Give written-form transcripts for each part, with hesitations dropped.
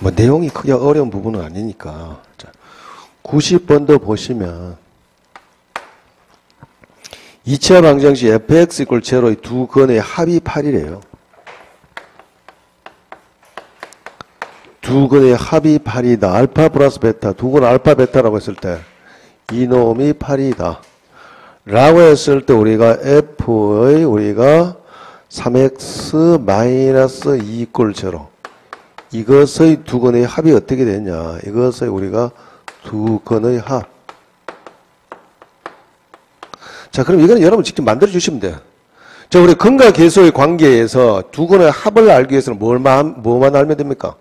뭐 내용이 크게 어려운 부분은 아니니까. 자, 90번도 보시면 2차 방정식 fx = 제로의 두 근의 합이 8이래요. 두 근의 합이 8이다. 알파 플러스 베타. 두 근 알파 베타라고 했을 때 이놈이 8이다. 라고 했을 때 우리가 f의 우리가 3x 마이너스 2 = 제로. 이것의 두 근의 합이 어떻게 되냐. 이것의 우리가 두 근의 합. 자, 그럼 이거는 여러분 직접 만들어 주시면 돼요. 자, 우리 근과 계수의 관계에서 두 근의 합을 알기 위해서는 뭐만 알면 됩니까?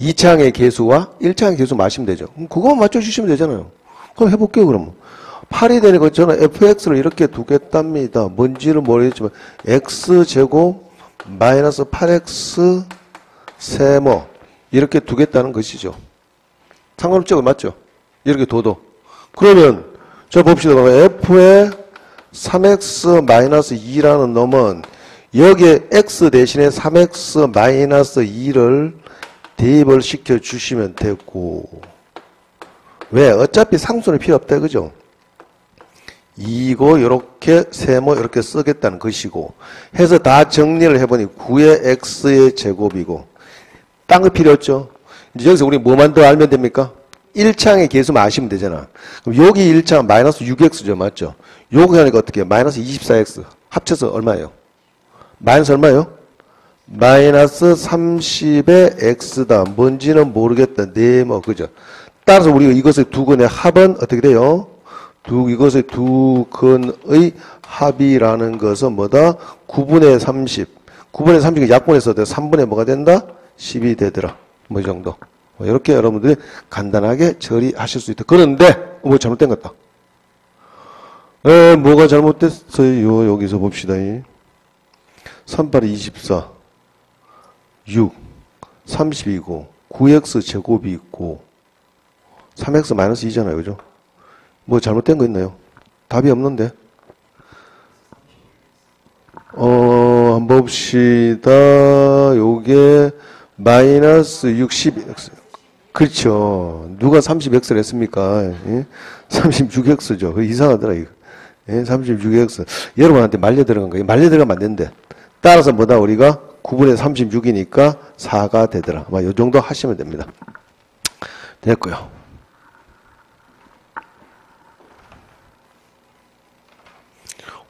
2차항의 계수와 1차항의 계수 마시면 되죠. 그럼 그거만 맞춰주시면 되잖아요. 그럼 해볼게요, 그럼. 8이 되는 거 저는 fx를 이렇게 두겠답니다. 뭔지를 모르겠지만, x제곱 마이너스 8x 세모. 이렇게 두겠다는 것이죠. 상관없죠? 맞죠? 이렇게 둬도. 그러면, 자, 봅시다. f의 3x 마이너스 2라는 놈은 여기에 x 대신에 3x 마이너스 2를 대입을 시켜 주시면 되고, 왜? 어차피 상수는 필요 없다, 그죠? 2고, 요렇게, 세모, 이렇게 쓰겠다는 것이고, 해서 다 정리를 해보니 9의 x의 제곱이고, 딴 거 필요 없죠? 이제 여기서 우리 뭐만 더 알면 됩니까? 1차항의 계수만 아시면 되잖아. 그럼 여기 1차항 마이너스 6x죠, 맞죠? 요거 하니까 어떻게 해요? 마이너스 24x. 합쳐서 얼마예요? 마이너스 얼마예요? 마이너스 30의 x다. 뭔지는 모르겠다. 네모, 그죠? 따라서 우리가 이것의 두 근의 합은 어떻게 돼요? 이것의 두 근의 합이라는 것은 뭐다? 9분의 30. 9분의 30이 약분해서 3분의 뭐가 된다? 10이 되더라. 뭐 이 정도. 이렇게 여러분들이 간단하게 처리하실 수 있다. 그런데 뭐 잘못된 것 같다. 뭐가 잘못됐어요? 여기서 봅시다. 38이 24. 6, 32고 9x 제곱이 있고 3x 마이너스 2잖아요. 그죠? 뭐 잘못된 거 있나요? 답이 없는데. 한번 봅시다. 요게 마이너스 60x. 그렇죠. 누가 30x를 했습니까? 예? 36x죠. 이상하더라, 이거. 예? 36x. 여러분한테 말려 들어간 거예요. 말려 들어가면 안 되는데. 따라서 뭐다, 우리가? 9분의 36이니까 4가 되더라. 아마 요 정도 하시면 됩니다. 됐고요.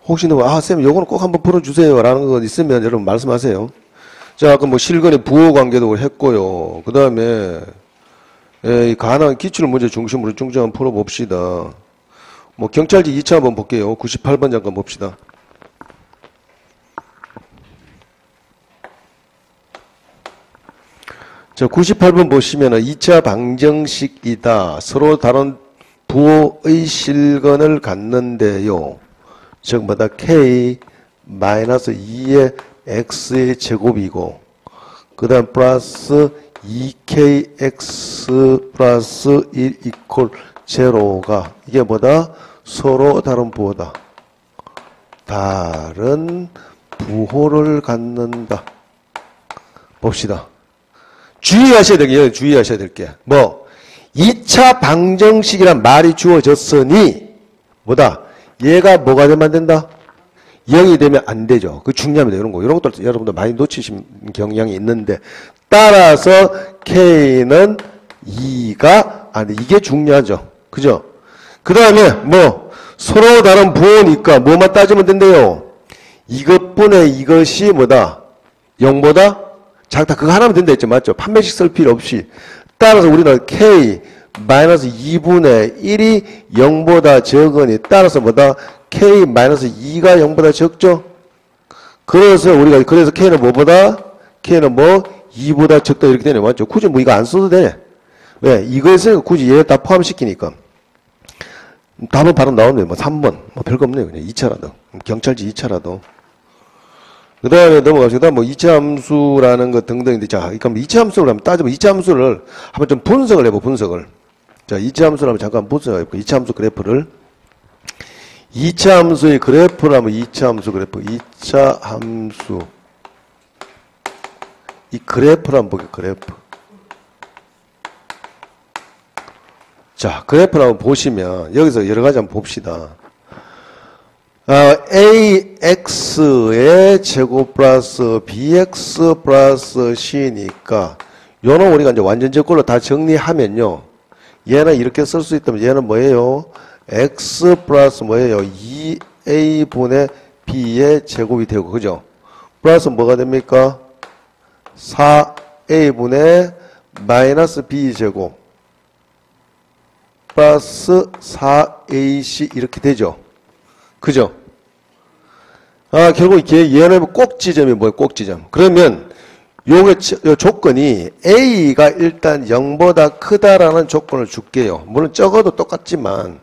혹시 누가 쌤 요거는 꼭 한번 풀어주세요 라는 거 있으면 여러분 말씀하세요. 자, 아까 뭐 실근의 부호 관계도 했고요. 그 다음에 이 가능한 기출 문제 중심으로 중점 한번 풀어봅시다. 뭐 경찰지 2차 한번 볼게요. 98번 잠깐 봅시다. 자, 98번 보시면은 2차 방정식이다. 서로 다른 부호의 실근을 갖는데요. 즉 뭐다? k 마이너스 2의 x의 제곱이고 그 다음 플러스 2kx 플러스 1 이퀄 제로가 이게 뭐다? 서로 다른 부호다. 다른 부호를 갖는다. 봅시다. 주의하셔야 될 게, 주의하셔야 될 게. 뭐, 2차 방정식이란 말이 주어졌으니, 뭐다? 얘가 뭐가 되면 안 된다? 0이 되면 안 되죠. 그 중요합니다. 이런 거. 이런 것들 여러분들 많이 놓치신 경향이 있는데, 따라서 K는 2가 안 돼. 이게 중요하죠. 그죠? 그 다음에, 뭐, 서로 다른 부호니까 뭐만 따지면 된대요. 이것분의 이것이 뭐다? 0보다 작다. 그거 하나면 된다 했죠. 맞죠? 판매식 쓸 필요 없이. 따라서 우리는 K 마이너스 2분의 1이 0보다 적으니 따라서 뭐다? K 마이너스 2가 0보다 적죠? 그래서 우리가, 그래서 K는 뭐보다? K는 뭐? 2보다 적다 이렇게 되네. 맞죠? 굳이 뭐 이거 안 써도 돼. 왜? 이거에서 굳이 얘 다 포함시키니까. 답은 바로 나오네요. 뭐 3번. 뭐 별거 없네요. 그냥 2차라도. 경찰지 2차라도. 그 다음에 넘어갑시다. 뭐 2차 함수라는 것 등등인데, 자, 그럼 2차 함수를 한번 따지면 2차 함수를 한번 좀 분석을 해보, 분석을. 자, 2차 함수를 한번 잠깐 분석을 해볼게요. 2차 함수 그래프를. 2차 함수의 그래프를 하면 2차 함수 그래프. 2차 함수. 이 그래프를 한번 볼게요, 그래프. 자, 그래프를 한번 보시면 여기서 여러 가지 한번 봅시다. AX의 제곱 플러스 BX 플러스 C니까 요는 우리가 이제 완전제 걸로 다 정리하면요. 얘는 이렇게 쓸 수 있다면 얘는 뭐예요? X 플러스 뭐예요? 2A분의 B의 제곱이 되고, 그죠? 플러스 뭐가 됩니까? 4A분의 마이너스 B 제곱 플러스 4AC 이렇게 되죠. 그죠? 결국 얘는 꼭지점이 뭐예요? 꼭지점. 그러면 요 조건이 A가 일단 0보다 크다라는 조건을 줄게요. 물론 적어도 똑같지만.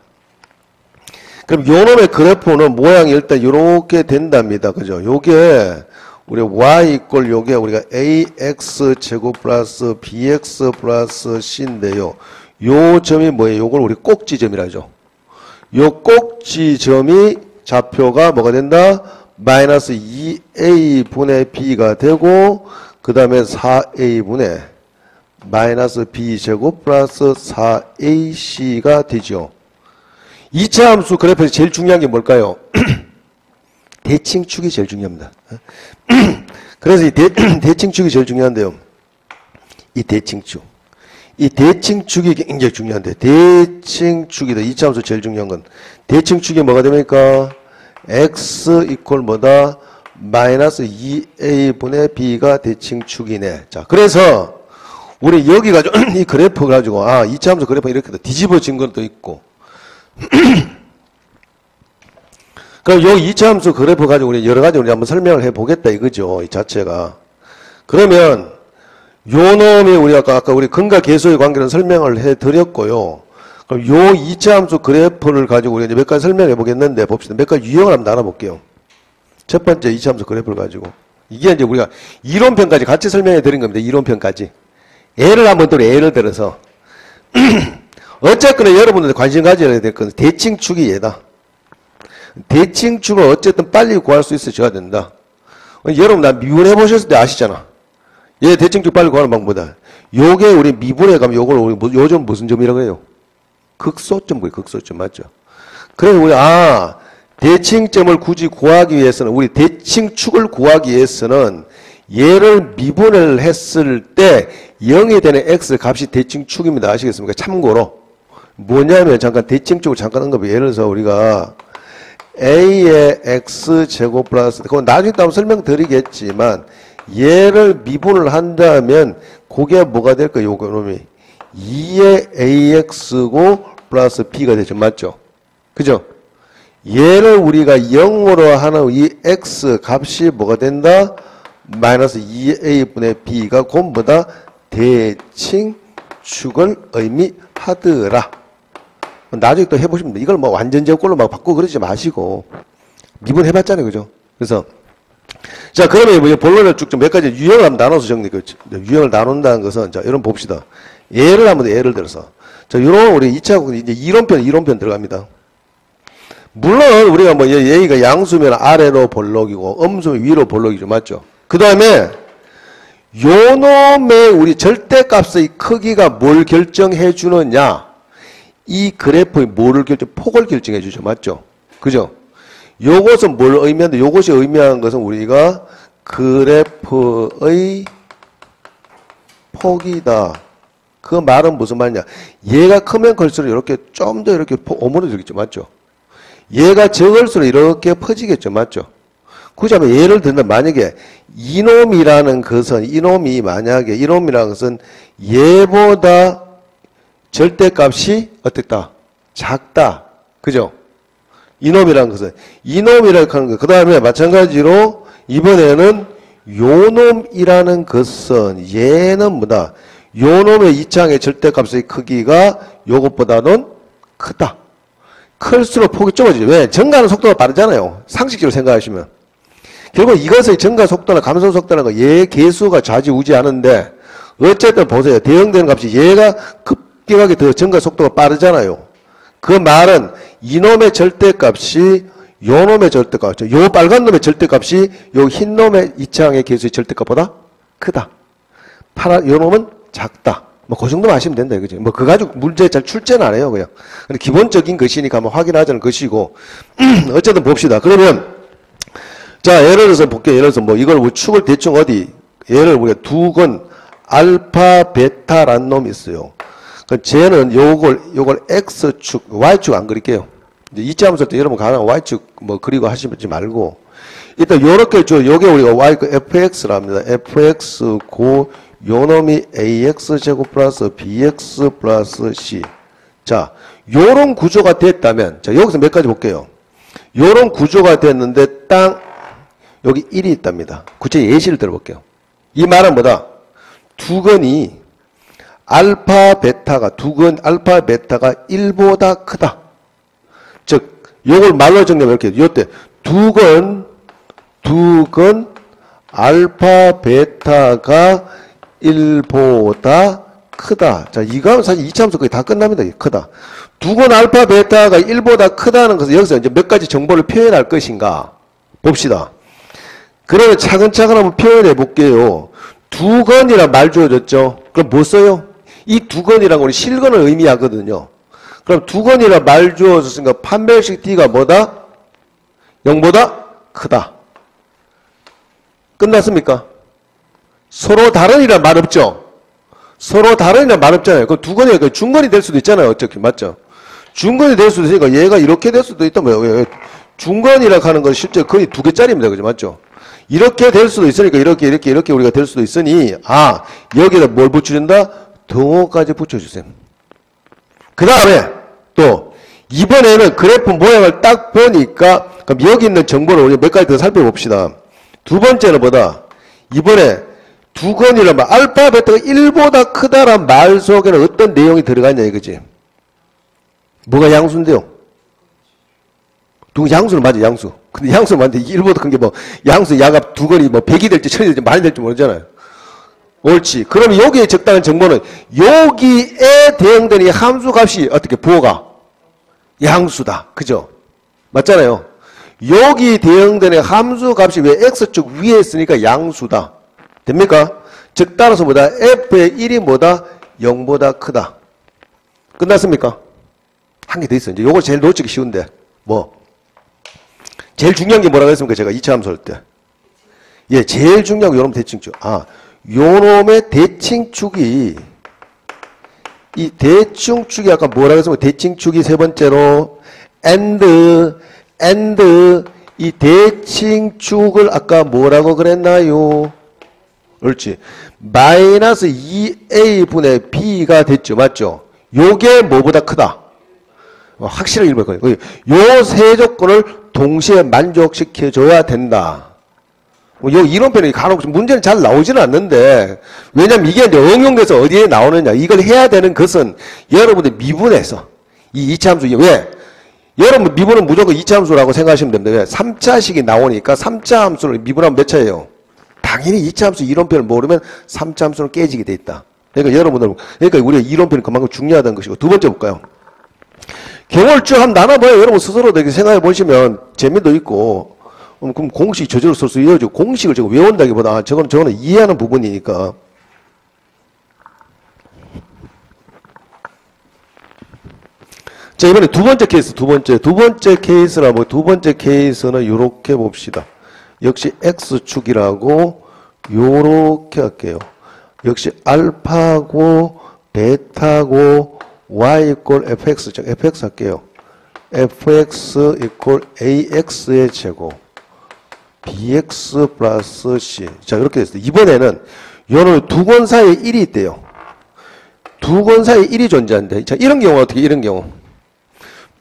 그럼 요 놈의 그래프는 모양이 일단 요렇게 된답니다. 그죠? 요게 우리 y 이꼴 요게 우리가 ax 제곱 플러스 bx 플러스 c인데요. 요 점이 뭐예요? 요걸 우리 꼭지점이라 하죠. 요 꼭지점이 좌표가 뭐가 된다? 마이너스 2a분의 b가 되고 그 다음에 4a분의 마이너스 b제곱 플러스 4ac가 되죠. 2차 함수 그래프에서 제일 중요한 게 뭘까요? 대칭축이 제일 중요합니다. 그래서 이 대칭축이 제일 중요한데요. 이 대칭축. 이 대칭축이 굉장히 중요한데, 대칭축이다. 2차 함수 제일 중요한 건. 대칭축이 뭐가 됩니까? x 이퀄 뭐다? 마이너스 2a분의 b가 대칭축이네. 자, 그래서 우리 여기 가지고 이 그래프 가지고 2차 함수 그래프 이렇게 뒤집어진 것도 있고. 그럼 요 2차 함수 그래프 가지고 우리 여러 가지 우리 한번 설명을 해 보겠다 이거죠. 이 자체가. 그러면 요 놈이 우리가 아까 우리 근과 계수의 관계는 설명을 해 드렸고요. 그럼 요 2차 함수 그래프를 가지고 우리가 이제 몇 가지 설명해 보겠는데 봅시다. 몇 가지 유형을 한번 나눠 볼게요. 첫 번째 2차 함수 그래프를 가지고. 이게 이제 우리가 이론편까지 같이 설명해 드린 겁니다. 이론편까지. 예를 들어서 어쨌거나 여러분들 관심 가져야 될 건 대칭축이 얘다. 대칭축을 어쨌든 빨리 구할 수 있어야 된다. 여러분 나 미분해 보셨을 때 아시잖아. 얘 대칭축 빨리 구하는 방법이다. 요게 우리 미분해 가면 요걸 우리 요점 무슨 점이라고 해요? 극소점 거예요. 극소점 맞죠? 그래서 우리 대칭점을 굳이 구하기 위해서는 우리 대칭축을 구하기 위해서는 얘를 미분을 했을 때 0이 되는 x 값이 대칭축입니다. 아시겠습니까? 참고로 뭐냐면 잠깐 대칭축을 잠깐 언급해. 예를 들어서 우리가 a의 x제곱 플러스 그건 나중에 또 한번 설명드리겠지만 얘를 미분을 한다면 그게 뭐가 될까? 요거 놈이 2의 ax고 플러스 b가 되죠. 맞죠? 그죠? 얘를 우리가 0으로 하는 이 x 값이 뭐가 된다? 마이너스 2a분의 b가 곰보다 대칭축을 의미하더라. 나중에 또 해보시면 돼. 이걸 뭐 완전 제곱꼴로 막 바꾸고 그러지 마시고 미분해봤잖아요. 그죠? 그래서 자 그러면 뭐 본론을 쭉 몇 가지 유형을 한번 나눠서 정리. 유형을 나눈다는 것은 자 여러분 봅시다. 예를 들어서 자 요런 우리 2차 이제 이론편 들어갑니다. 물론 우리가 뭐 얘가 양수면 아래로 볼록이고 음수면 위로 볼록이죠. 맞죠? 그 다음에 요 놈의 우리 절대값의 크기가 뭘 결정해 주느냐? 이 그래프의 폭을 결정해 주죠. 맞죠? 그죠? 요것은 뭘 의미하는데, 요것이 의미하는 것은 우리가 그래프의 폭이다. 그 말은 무슨 말이냐? 얘가 크면 클수록 이렇게 좀 더 이렇게 오므려지겠죠. 맞죠? 얘가 적을수록 이렇게 퍼지겠죠. 맞죠? 그렇다면 예를 들면 만약에 이놈이라는 것은 얘보다 절대값이 어땠다? 작다. 그죠? 이놈이라는 것은 이놈이라고 하는 것. 그 다음에 마찬가지로 이번에는 요놈이라는 것은 얘는 뭐다? 요놈의 이창의 절대값의 크기가 요것보다는 크다. 클수록 폭이 좁아지죠. 왜? 증가하는 속도가 빠르잖아요. 상식적으로 생각하시면. 결국 이것의 증가 속도나 감소 속도라는 거 얘 개수가 좌지우지하는데 어쨌든 보세요. 대응되는 값이 얘가 급격하게 더 증가 속도가 빠르잖아요. 그 말은 이놈의 절대값이 요놈의 절대값, 요 빨간 놈의 절대값이 요 흰 놈의 이창의 개수의 절대값보다 크다. 요놈은 작다. 뭐, 그 정도만 하시면 된다, 이거지. 뭐, 그거 가지고 문제 잘 출제는 안 해요, 그냥. 근데 기본적인 것이니까 한번 확인하자는 것이고, 어쨌든 봅시다. 그러면, 자, 예를 들어서 볼게요. 예를 들어서 뭐, 이걸 뭐 축을 대충 어디, 얘를 우리가 두건 알파, 베타라는 놈이 있어요. 그 쟤는 요걸 X축, Y축 안 그릴게요. 이제 이치함수 때 여러분 가능한 Y축 뭐 그리고 하시지 말고, 일단 요렇게 요게 우리가 Y, FX랍니다. FX 고, 요 놈이 AX 제곱 플러스 BX 플러스 C. 자, 요런 구조가 됐다면, 자, 여기서 몇 가지 볼게요. 요런 구조가 됐는데, 여기 1이 있답니다. 구체적인 예시를 들어볼게요. 이 말은 뭐다? 두건이 알파, 베타가, 두건 알파, 베타가 1보다 크다. 즉, 요걸 말로 정리하면 이렇게, 요때, 두건, 알파, 베타가 1보다 크다. 자, 이거 하면 사실 이차함수 거의 다 끝납니다. 크다. 두건 알파, 베타가 1보다 크다는 것은 여기서 이제 몇 가지 정보를 표현할 것인가? 봅시다. 그러면 차근차근 한번 표현해 볼게요. 두건이라 말 주어졌죠? 그럼 뭐 써요? 이 두건이란 건 실건을 의미하거든요. 그럼 두건이라 말 주어졌으니까 판별식 D가 뭐다? 0보다 크다. 끝났습니까? 서로 다른이란 말 없죠? 서로 다른이란 말 없잖아요. 그 두건이 중건이 될 수도 있잖아요. 어차피. 맞죠? 중건이 될 수도 있으니까 얘가 이렇게 될 수도 있다. 중건이라 하는 건 실제 거의 2개짜리입니다. 그죠? 맞죠? 이렇게 될 수도 있으니까 이렇게 우리가 될 수도 있으니 여기다 뭘 붙여준다? 등호까지 붙여주세요. 그 다음에 또 이번에는 그래프 모양을 딱 보니까 그럼 여기 있는 정보를 우리 몇 가지 더 살펴봅시다. 두 번째는 뭐다? 이번에 두건이라면 알파 베타가 1보다 크다란 말 속에는 어떤 내용이 들어갔냐 이거지. 뭐가 양수인데요? 양수는 맞아, 양수. 근데 양수는 맞는데 1보다 큰 게 뭐 양수 야가 두건이 뭐 100이 될지 1000이 될지 많이 될지 모르잖아요. 옳지. 그러면 여기에 적당한 정보는 여기에 대응되는 이 함수 값이 어떻게 부호가 양수다. 그죠? 맞잖아요. 여기 대응되는 함수 값이 왜 X축 위에 있으니까 양수다. 됩니까? 즉 따라서 뭐다? F의 1이 뭐다? 0보다 크다. 끝났습니까? 한 개 더 있어요. 이제 요거 제일 놓치기 쉬운데 뭐 제일 중요한 게 뭐라고 했습니까? 제가 2차 함수 할 때. 예, 제일 중요한 거 요놈 대칭축. 요놈의 대칭축이 이 대칭축이 아까 뭐라고 했습니까? 대칭축이 세 번째로 and 이 대칭축을 아까 뭐라고 그랬나요? 그렇지. 마이너스 2a분의 b가 됐죠. 맞죠? 요게 뭐보다 크다. 확실하게 읽을 거예요. 요 세 조건을 동시에 만족시켜줘야 된다. 요 이론표는 간혹 문제는 잘 나오지는 않는데, 왜냐면 이게 이제 응용돼서 어디에 나오느냐. 이걸 해야 되는 것은 여러분들 미분에서, 이 2차 함수, 왜? 여러분 미분은 무조건 2차 함수라고 생각하시면 됩니다. 왜? 3차식이 나오니까 3차 함수를 미분하면 몇 차예요? 당연히 2차 함수 이론표를 모르면 3차 함수는 깨지게 돼 있다. 그러니까 여러분들, 그러니까 우리가 이론표는 그만큼 중요하다는 것이고, 두 번째 볼까요? 경우를 쭉 한번 나눠봐요. 여러분 스스로도 이렇게 생각해 보시면 재미도 있고, 그럼 공식 저절로 쓸 수 있어요. 공식을 제가 외운다기보다 저거는 이해하는 부분이니까. 자, 이번에 두 번째 케이스, 두 번째 케이스라 뭐 두 번째 케이스는 요렇게 봅시다. 역시 X축이라고 요렇게 할게요. 역시 알파고 베타고 y 이꼴 fx, 즉 fx 할게요. fx 이꼴 ax의 제곱 bx 플러스 c. 자, 이렇게 됐어요. 이번에는 요는 두 건 사이에 1이 있대요. 두 건 사이에 1이 존재한대. 자, 이런 경우 어떻게, 이런 경우.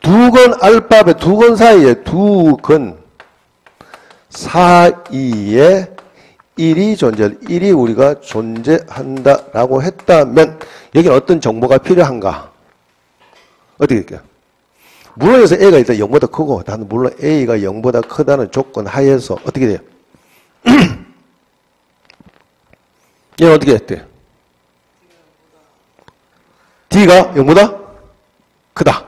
두 건 알파벳, 두 건 사이에, 두 건 사이에 1이 존재할, 1이 우리가 존재한다라고 했다면, 여기는 어떤 정보가 필요한가? 어떻게 할까요? 물론 여기서 A가 일단 0보다 크고, 단 물론 A가 0보다 크다는 조건 하에서 어떻게 돼요? 얘는 어떻게 했대요? D가 0보다 크다.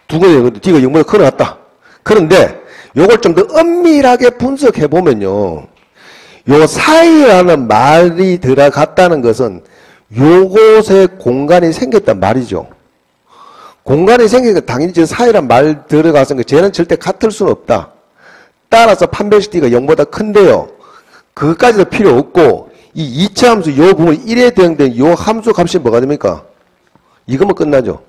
두 개의 D가 0보다 크게 났다. 그런데 요걸 좀 더 엄밀하게 분석해 보면요, 요 사이라는 말이 들어갔다는 것은 요곳에 공간이 생겼단 말이죠. 공간이 생기니까 당연히 저 사이란 말 들어가서 쟤는 절대 같을 수는 없다. 따라서 판별식 D가 0보다 큰데요. 그것까지도 필요 없고 이 2차 함수 요 부분 1에 대응된 요 함수 값이 뭐가 됩니까? 이거면 끝나죠.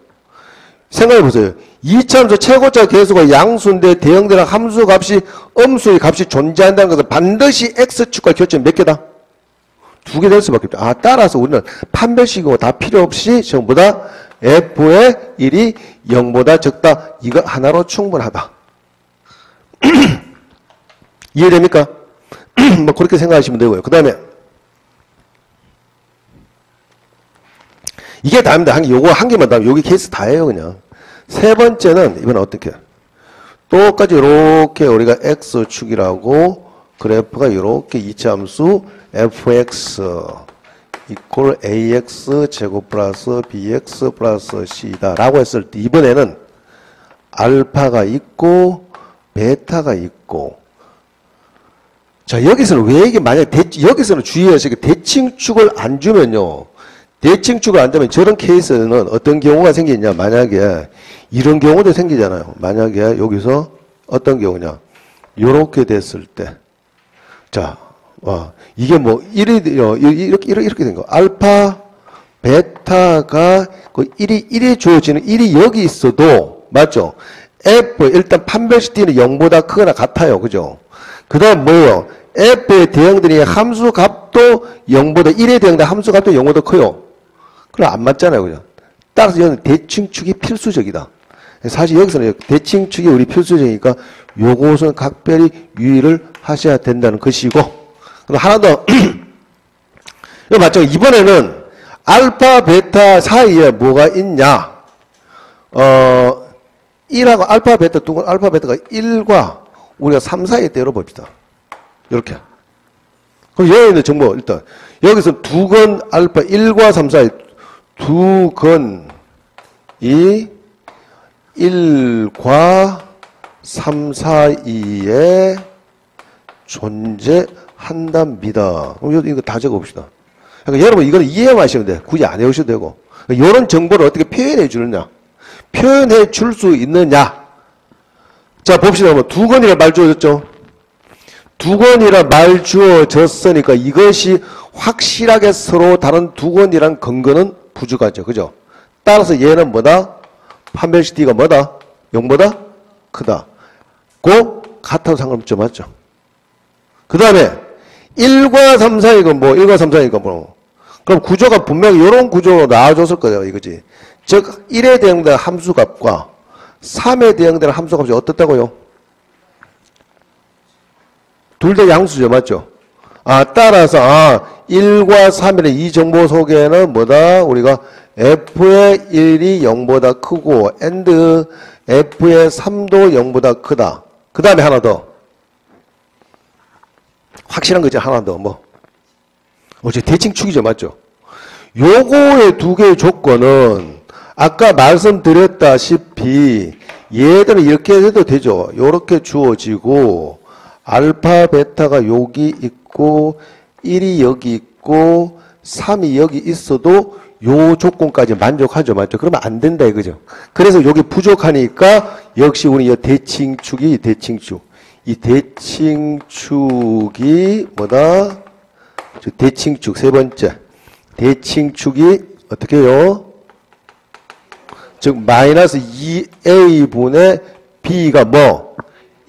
생각해보세요. 2차 함수 최고차 계수가 양수인데 대응되는 함수 값이 음수의 값이 존재한다는 것은 반드시 X축과 교점이 몇 개다? 2개 될 수밖에 없죠. 따라서 우리는 판별식이고 다 필요 없이 전부 다 F의 1이 0보다 적다. 이거 하나로 충분하다. 이해됩니까? 뭐 그렇게 생각하시면 되고요. 그 다음에 이게 다입니다. 요거 한 개만 다면 여기 케이스 다예요, 그냥. 세 번째는 이번엔 어떻게? 똑같이 이렇게 우리가 X축이라고 그래프가 이렇게 2차 함수 fx 이퀄 ax 제곱 플러스 bx 플러스 c다 라고 했을 때 이번에는 알파가 있고 베타가 있고 자 여기서는 왜 이게 만약 여기서는 주의하시고 대칭축을 안 주면요 대칭축을 안 되면 저런 케이스는 어떤 경우가 생기냐 만약에 이런 경우도 생기잖아요 만약에 여기서 어떤 경우냐 요렇게 됐을 때 자 이게 뭐, 이렇게 된 거. 알파, 베타가, 그 1이 주어지는 1이 여기 있어도, 맞죠? F, 일단 판별식 D는 0보다 크거나 같아요. 그죠? 그 다음 뭐예요? F에 대응되는 함수 값도 0보다, 1에 대응되는 함수 값도 0보다 커요. 그럼 안 맞잖아요. 그죠? 따라서 여기는 대칭축이 필수적이다. 사실 여기서는 대칭축이 우리 필수적이니까 요것은 각별히 유의를 하셔야 된다는 것이고, 하나 더. 이거 맞죠? 이번에는 알파, 베타 사이에 뭐가 있냐? 1하고 알파, 베타 두 건, 알파, 베타가 1과 우리가 3 사이에 때려봅시다. 이렇게. 그럼 여기 있는 정보, 일단. 여기서 두 건 알파, 1과 3 사이, 두 건이 1과 3 사이에 존재한답니다. 그럼 이거 다 적어봅시다. 그러니까 여러분 이거는 이해만 하시면 돼. 굳이 안 외우셔도 되고. 이런 정보를 어떻게 표현해 주느냐. 표현해 줄 수 있느냐. 자 봅시다. 두 건이라 말 주어졌죠. 두 건이라 말 주어졌으니까 이것이 확실하게 서로 다른 두 건이란 근거는 부족하죠. 그죠? 따라서 얘는 뭐다? 판별식 D가 뭐다? 0보다 크다. 고 같아도 상관없죠. 맞죠? 그 다음에 1과 3 사이가 뭐 1과 3 사이가 뭐 그럼 구조가 분명히 이런 구조로 나와줬을 거예요. 이거지. 즉 1에 대응되는 함수값과 3에 대응되는 함수값이 어떻다고요? 둘 다 양수죠. 맞죠? 따라서 1과 3이라는 이 정보 속에는 뭐다? 우리가 F의 1이 0보다 크고 and F의 3도 0보다 크다. 그 다음에 하나 더. 확실한 거지. 하나 더. 뭐. 어째 대칭축이죠. 맞죠? 요거의 두 개의 조건은 아까 말씀드렸다시피 얘들은 이렇게 해도 되죠. 요렇게 주어지고 알파, 베타가 여기 있고 1이 여기 있고 3이 여기 있어도 요 조건까지 만족하죠. 맞죠? 그러면 안 된다 이거죠. 그래서 여기 부족하니까 역시 우리 이 대칭축이 대칭축. 이 대칭축이 뭐다? 대칭축 세 번째. 대칭축이 어떻게 해요? 즉 마이너스 2a분의 b가 뭐?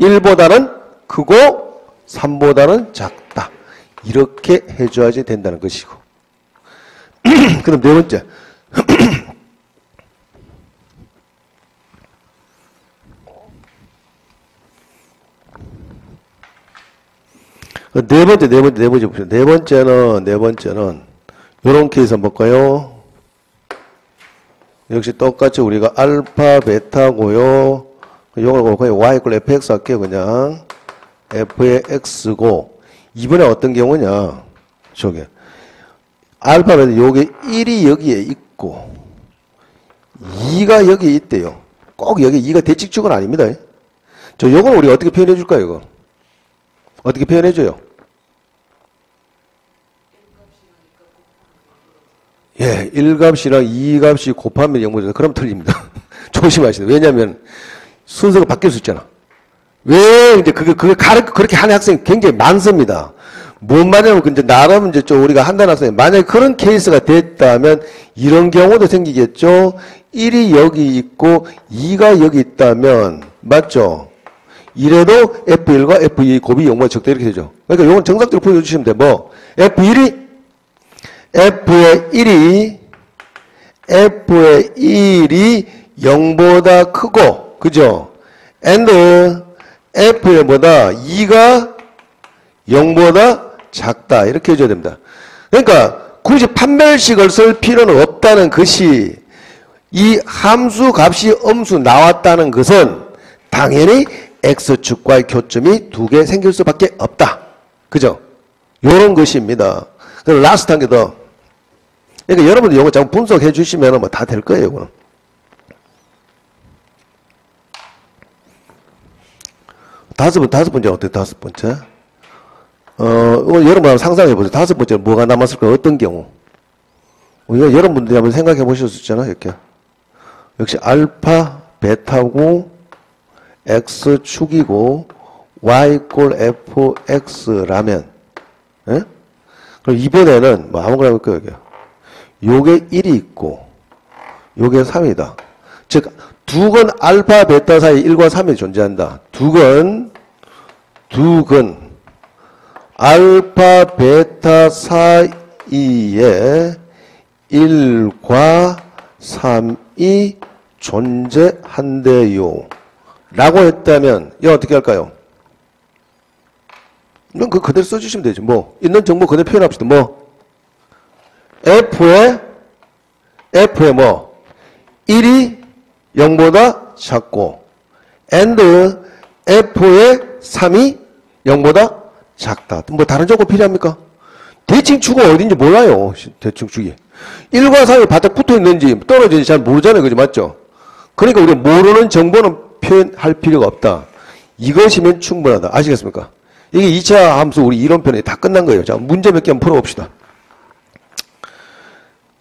1보다는 크고 3보다는 작다. 이렇게 해줘야지 된다는 것이고. 그럼 네 번째. 네 번째 봅시다. 네 번째는 요런 케이스 한번 볼까요? 역시 똑같이 우리가 알파, 베타고요. 요걸 볼까요? y 이퀄 fx 할게요, 그냥. f의 x고. 이번에 어떤 경우냐? 저게. 알파, 베타, 요게 1이 여기에 있고, 2가 여기에 있대요. 꼭 여기 2가 대칭축은 아닙니다. 요건 우리 어떻게 표현해 줄까요, 이거? 어떻게 표현해 줘요? 예, 1값이랑 2값이 곱하면 0보다 그럼 틀립니다. 조심하시다. 왜냐면 순서가 바뀔 수 있잖아. 왜 이제 그렇게 하는 학생이 굉장히 많습니다. 뭔 말이냐면 이제 나름 이제 좀 우리가 한다는 학생이 만약에 그런 케이스가 됐다면 이런 경우도 생기겠죠. 1이 여기 있고 2가 여기 있다면 맞죠? 이래도 F1과 F2의 곱이 0보다 적다 이렇게 되죠. 그러니까 이건 정석대로 보여주시면 돼. 뭐 F1의 1이 0보다 크고 그죠? and F의 뭐다? 2가 0보다 작다. 이렇게 해줘야 됩니다. 그러니까 굳이 판별식을 쓸 필요는 없다는 것이 이 함수 값이 음수 나왔다는 것은 당연히 X축과의 교점이 2개 생길 수밖에 없다. 그죠? 요런 것입니다. 그럼 라스트 한 개 더. 그러니까 여러분들 이거 좀 분석해 주시면 뭐 다 될 거예요. 이거는. 다섯 번째 어때요? 다섯 번째? 여러분 상상해 보세요. 다섯 번째 뭐가 남았을까? 어떤 경우? 우리가 여러분들이 한번 생각해 보셨었잖아요. 이렇게. 역시 알파, 베타고, X축이고, Y 꼴 FX라면, 예? 그럼 이번에는 뭐 아무거나 해볼까요? 여기. 요게 1이 있고, 요게 3이다. 즉, 두근 알파, 베타 사이 1과 3이 존재한다. 두근 알파, 베타 사이에 1과 3이 존재한대요. 라고 했다면, 이거 어떻게 할까요? 이건 그대로 써주시면 되죠. 뭐, 있는 정보 그대로 표현합시다. 뭐, F에 뭐, 1이 0보다 작고, and F에 3이 0보다 작다. 뭐, 다른 조건 필요합니까? 대칭축은 어딘지 몰라요. 대칭축이. 1과 3이 바짝 붙어 있는지 떨어지는지 잘 모르잖아요. 그죠? 맞죠? 그러니까 우리가 모르는 정보는 표현할 필요가 없다. 이것이면 충분하다. 아시겠습니까? 이게 2차 함수 우리 이론편이 다 끝난 거예요. 자, 문제 몇 개 한번 풀어봅시다.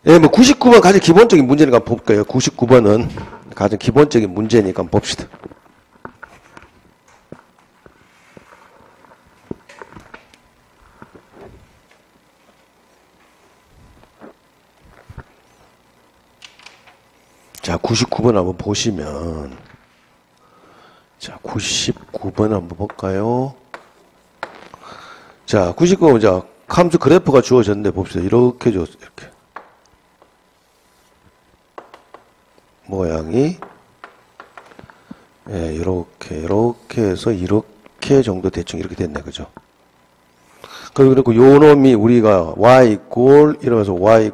예, 뭐 99번 가장 기본적인 문제니까 한번 볼까요? 99번은 가장 기본적인 문제니까 한번 봅시다. 자, 99번 한번 보시면, 자, 99번 한번 볼까요? 자, 99번, 자, 함수 그래프가 주어졌는데 봅시다. 이렇게 줬어요, 이렇게. 모양이, 예, 이렇게 해서 이렇게 정도 대충 이렇게 됐네, 그죠? 그리고 요 놈이 우리가 y 이러면서 y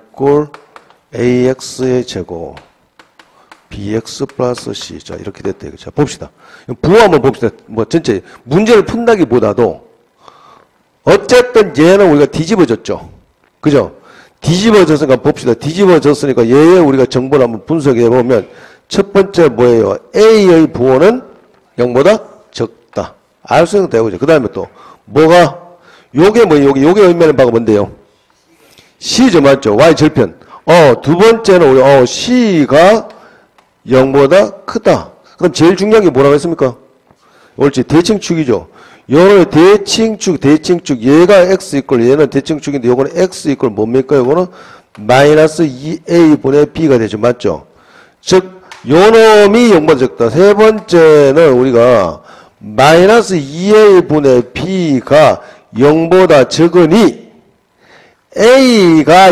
ax의 제곱. bx 플러스 c. 자, 이렇게 됐대요. 자, 봅시다. 부호 한번 봅시다. 뭐, 전체, 문제를 푼다기보다도, 어쨌든 얘는 우리가 뒤집어졌죠. 그죠? 뒤집어졌으니까 봅시다. 뒤집어졌으니까 얘의 우리가 정보를 한번 분석해 보면, 첫 번째 뭐예요? A의 부호는 0보다 적다. 알 수 있는 거 되고죠. 그 다음에 또, 뭐가, 요게 뭐예요? 요게 의미하는 바가 뭔데요? C죠. 맞죠? Y 절편. 두 번째는 우리, C가 0보다 크다. 그럼 제일 중요한 게 뭐라고 했습니까? 옳지. 대칭축이죠. 요거는 대칭축. 얘가 x 이꼴 얘는 대칭축인데 요거는 x 이꼴 뭡니까? 요거는 마이너스 2a분의 b가 되죠. 맞죠? 즉, 요 놈이 0보다 적다. 세 번째는 우리가 마이너스 2a분의 b가 0보다 적으니 A가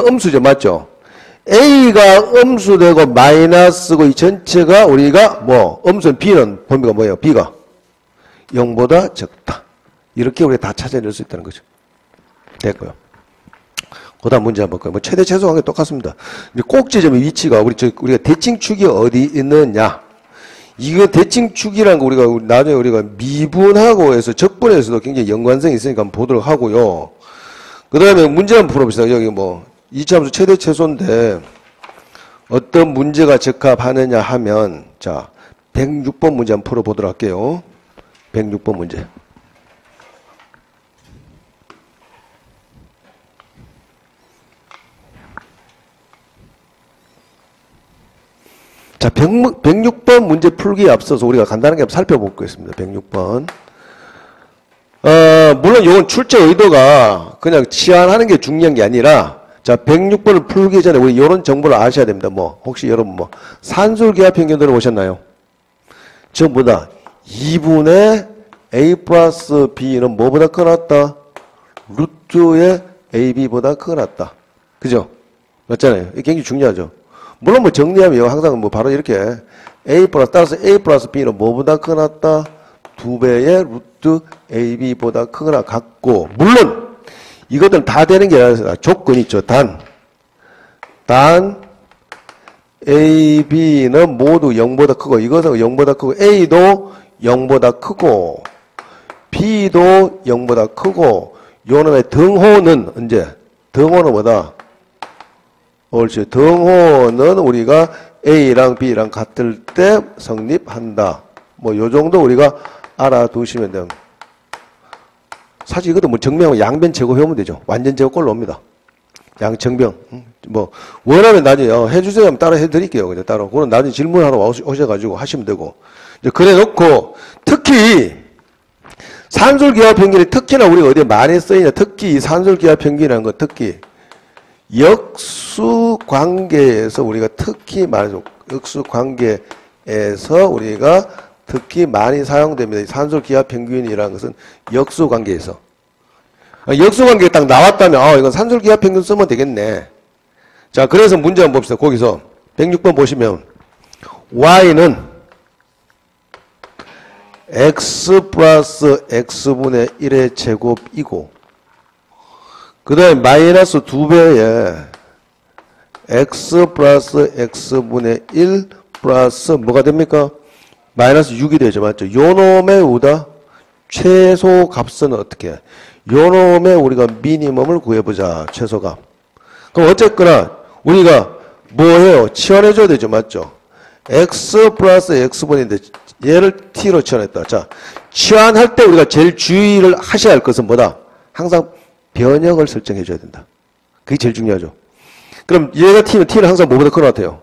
음수죠. 맞죠? A가 음수되고 마이너스고 이 전체가 우리가 뭐 음수는 B는 범위가 뭐예요? B가 0보다 적다. 이렇게 우리가 다 찾아낼 수 있다는 거죠. 됐고요. 그 다음 문제 한번 볼까요? 뭐 최대 최소 관계 똑같습니다. 꼭지점의 위치가 우리가 대칭축이 어디 있느냐. 이거 대칭축이라는 거 우리가 나중에 우리가 미분하고 해서 적분에서도 굉장히 연관성이 있으니까 한번 보도록 하고요. 그 다음에 문제 한번 풀어봅시다. 여기 뭐 2차 함수 최대 최소인데 어떤 문제가 적합하느냐 하면 자 106번 문제 한번 풀어보도록 할게요. 106번 문제. 자, 106번 문제 풀기에 앞서서 우리가 간단하게 한번 살펴보겠습니다. 106번. 물론 이건 출제 의도가 그냥 치환하는 게 중요한 게 아니라, 자, 106번을 풀기 전에 우리 이런 정보를 아셔야 됩니다. 뭐, 혹시 여러분 뭐, 산술기하 평균 들어보셨나요? 전부다 2분의 A 플러스 B는 뭐보다 커놨다? 루트의 AB보다 커놨다. 그죠? 맞잖아요. 이게 굉장히 중요하죠. 물론 뭐 정리하면 항상 뭐 바로 이렇게 따라서 A 플러스 B는 뭐보다 커놨다? 2배의 루트 AB보다 크거나 같고, 물론 이것들은 다 되는 게 아니라 조건이 있죠. 단 AB는 모두 0보다 크고, 이것은 0보다 크고, A도 0보다 크고, B도 0보다 크고, 요놈의 등호는 언제? 등호는 뭐다? 옳지. 등호는 우리가 A랑 B랑 같을 때 성립한다. 뭐 요 정도 우리가 알아두시면 돼요. 사실 이것도 뭐 정명하면 양변 제곱해오면 되죠. 완전 제곱 꼴로 옵니다. 양정병. 뭐 원하면 나중에 해주세요 하면 따라 해드릴게요. 그냥 따라. 그건 나중에 질문하러 오셔가지고 하시면 되고. 이제 그래 놓고, 특히 산술기하 평균이 특히나 우리가 어디에 많이 쓰이냐. 특히 이 산술기하 평균이라는 거 특히 역수관계에서 우리가 특히 말해서 역수관계에서 우리가 특히 많이 사용됩니다. 이 산술기하 평균이라는 것은 역수관계에서. 역수관계가 딱 나왔다면 이건 산술기하 평균 쓰면 되겠네. 자, 그래서 문제 한번 봅시다. 거기서 106번 보시면 y는 x 플러스 x분의 1의 제곱이고, 그 다음에 마이너스 2배의 x 플러스 x분의 1 플러스 뭐가 됩니까? 마이너스 6이 되죠. 맞죠? 요놈의 우다 최소 값은 어떻게 해? 요놈의 우리가 미니멈을 구해보자. 최소값. 그럼 어쨌거나 우리가 뭐 해요? 치환해줘야 되죠. 맞죠? x 플러스 x분인데 얘를 t로 치환했다. 자, 치환할 때 우리가 제일 주의를 하셔야 할 것은 뭐다? 항상 변형을 설정해줘야 된다. 그게 제일 중요하죠. 그럼 얘가 t면 t는 항상 뭐보다 큰 것 같아요?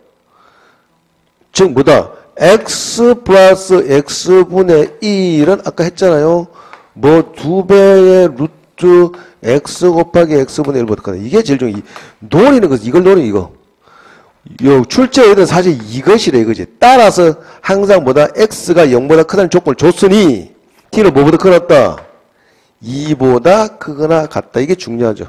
즉 뭐다? x 플러스 x분의 1은 아까 했잖아요. 뭐 2배의 루트 x 곱하기 x분의 1보다 크다. 이게 제일 중요해. 노리는 것은 이걸 노리는 이거. 요 출제에는 사실 이것이래 이거지. 따라서 항상 뭐다? x가 0보다 크다는 조건을 줬으니 t는 뭐보다 크다? 2보다 크거나 같다. 이게 중요하죠.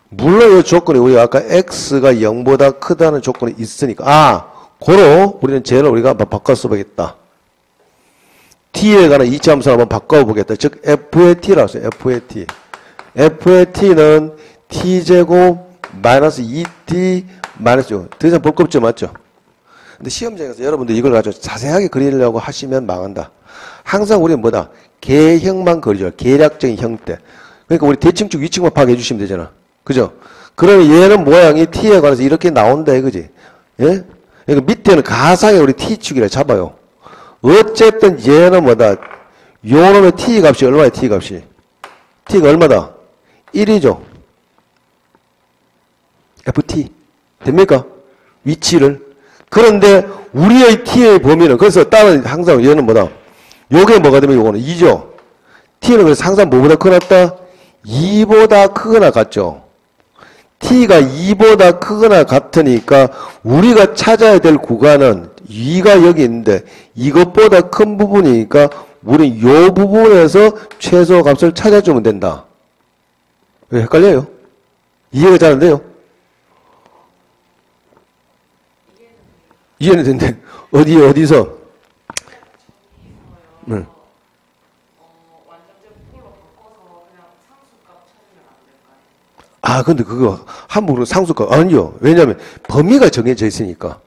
물론 이 조건이 우리가 아까 x가 0보다 크다는 조건이 있으니까 고로 우리는 쟤를 우리가 한번 바꿔 써보겠다. t에 관한 이차함수를 한번 바꿔보겠다. 즉 f의 t라고 써요. f의 t. f의 t는 t제곱 마이너스 2t 마이너스 6. 더 이상 볼 거 없죠. 맞죠? 근데 시험장에서 여러분들 이걸 가지고 자세하게 그리려고 하시면 망한다. 항상 우리는 뭐다? 개형만 그리죠. 계략적인 형태. 그러니까 우리 대칭축 위측만 파악해 주시면 되잖아. 그죠? 그러면 얘는 모양이 t에 관해서 이렇게 나온다 이거지. 예? 그러니까 밑에는 가상의 우리 t축이라 잡아요. 어쨌든 얘는 뭐다? 요놈의 t 값이 얼마야? t 값이. t가 얼마다? 1이죠. ft. 됩니까? 위치를. 그런데 우리의 t의 범위는 그래서 다른 항상 얘는 뭐다? 요게 뭐가 되면 요거는 2죠. t는 그래서 항상 뭐보다 크다? 2보다 크거나 같죠. t가 2보다 크거나 같으니까 우리가 찾아야 될 구간은 2가 여기 있는데 이것보다 큰 부분이니까 우리 요 부분에서 최소 값을 찾아주면 된다. 왜 헷갈려요? 이해가 잘 안 돼요? 이해는 된대. 어디서? 응. 근데 그거 함부로 상수값 아니요. 왜냐하면 범위가 정해져 있으니까.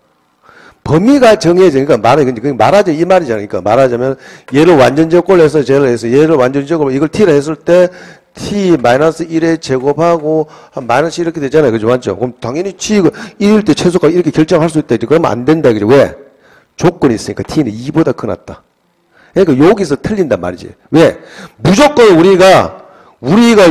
범위가 정해지니까 말하자 이 말이잖아요. 그러니까 말하자면 얘를 완전제곱을 해서 쟤를 해서 얘를 완전제곱으로 이걸 t를 했을 때 t 마이너스 1의 제곱하고 한 마이너스 이렇게 되잖아요. 그죠? 맞죠? 그럼 당연히 t가 1일 때 최소값 이렇게 결정할 수 있다. 그러면 안 된다. 그죠? 왜? 조건이 있으니까 t는 2보다 크놨다. 그러니까 여기서 틀린단 말이지. 왜? 무조건 우리가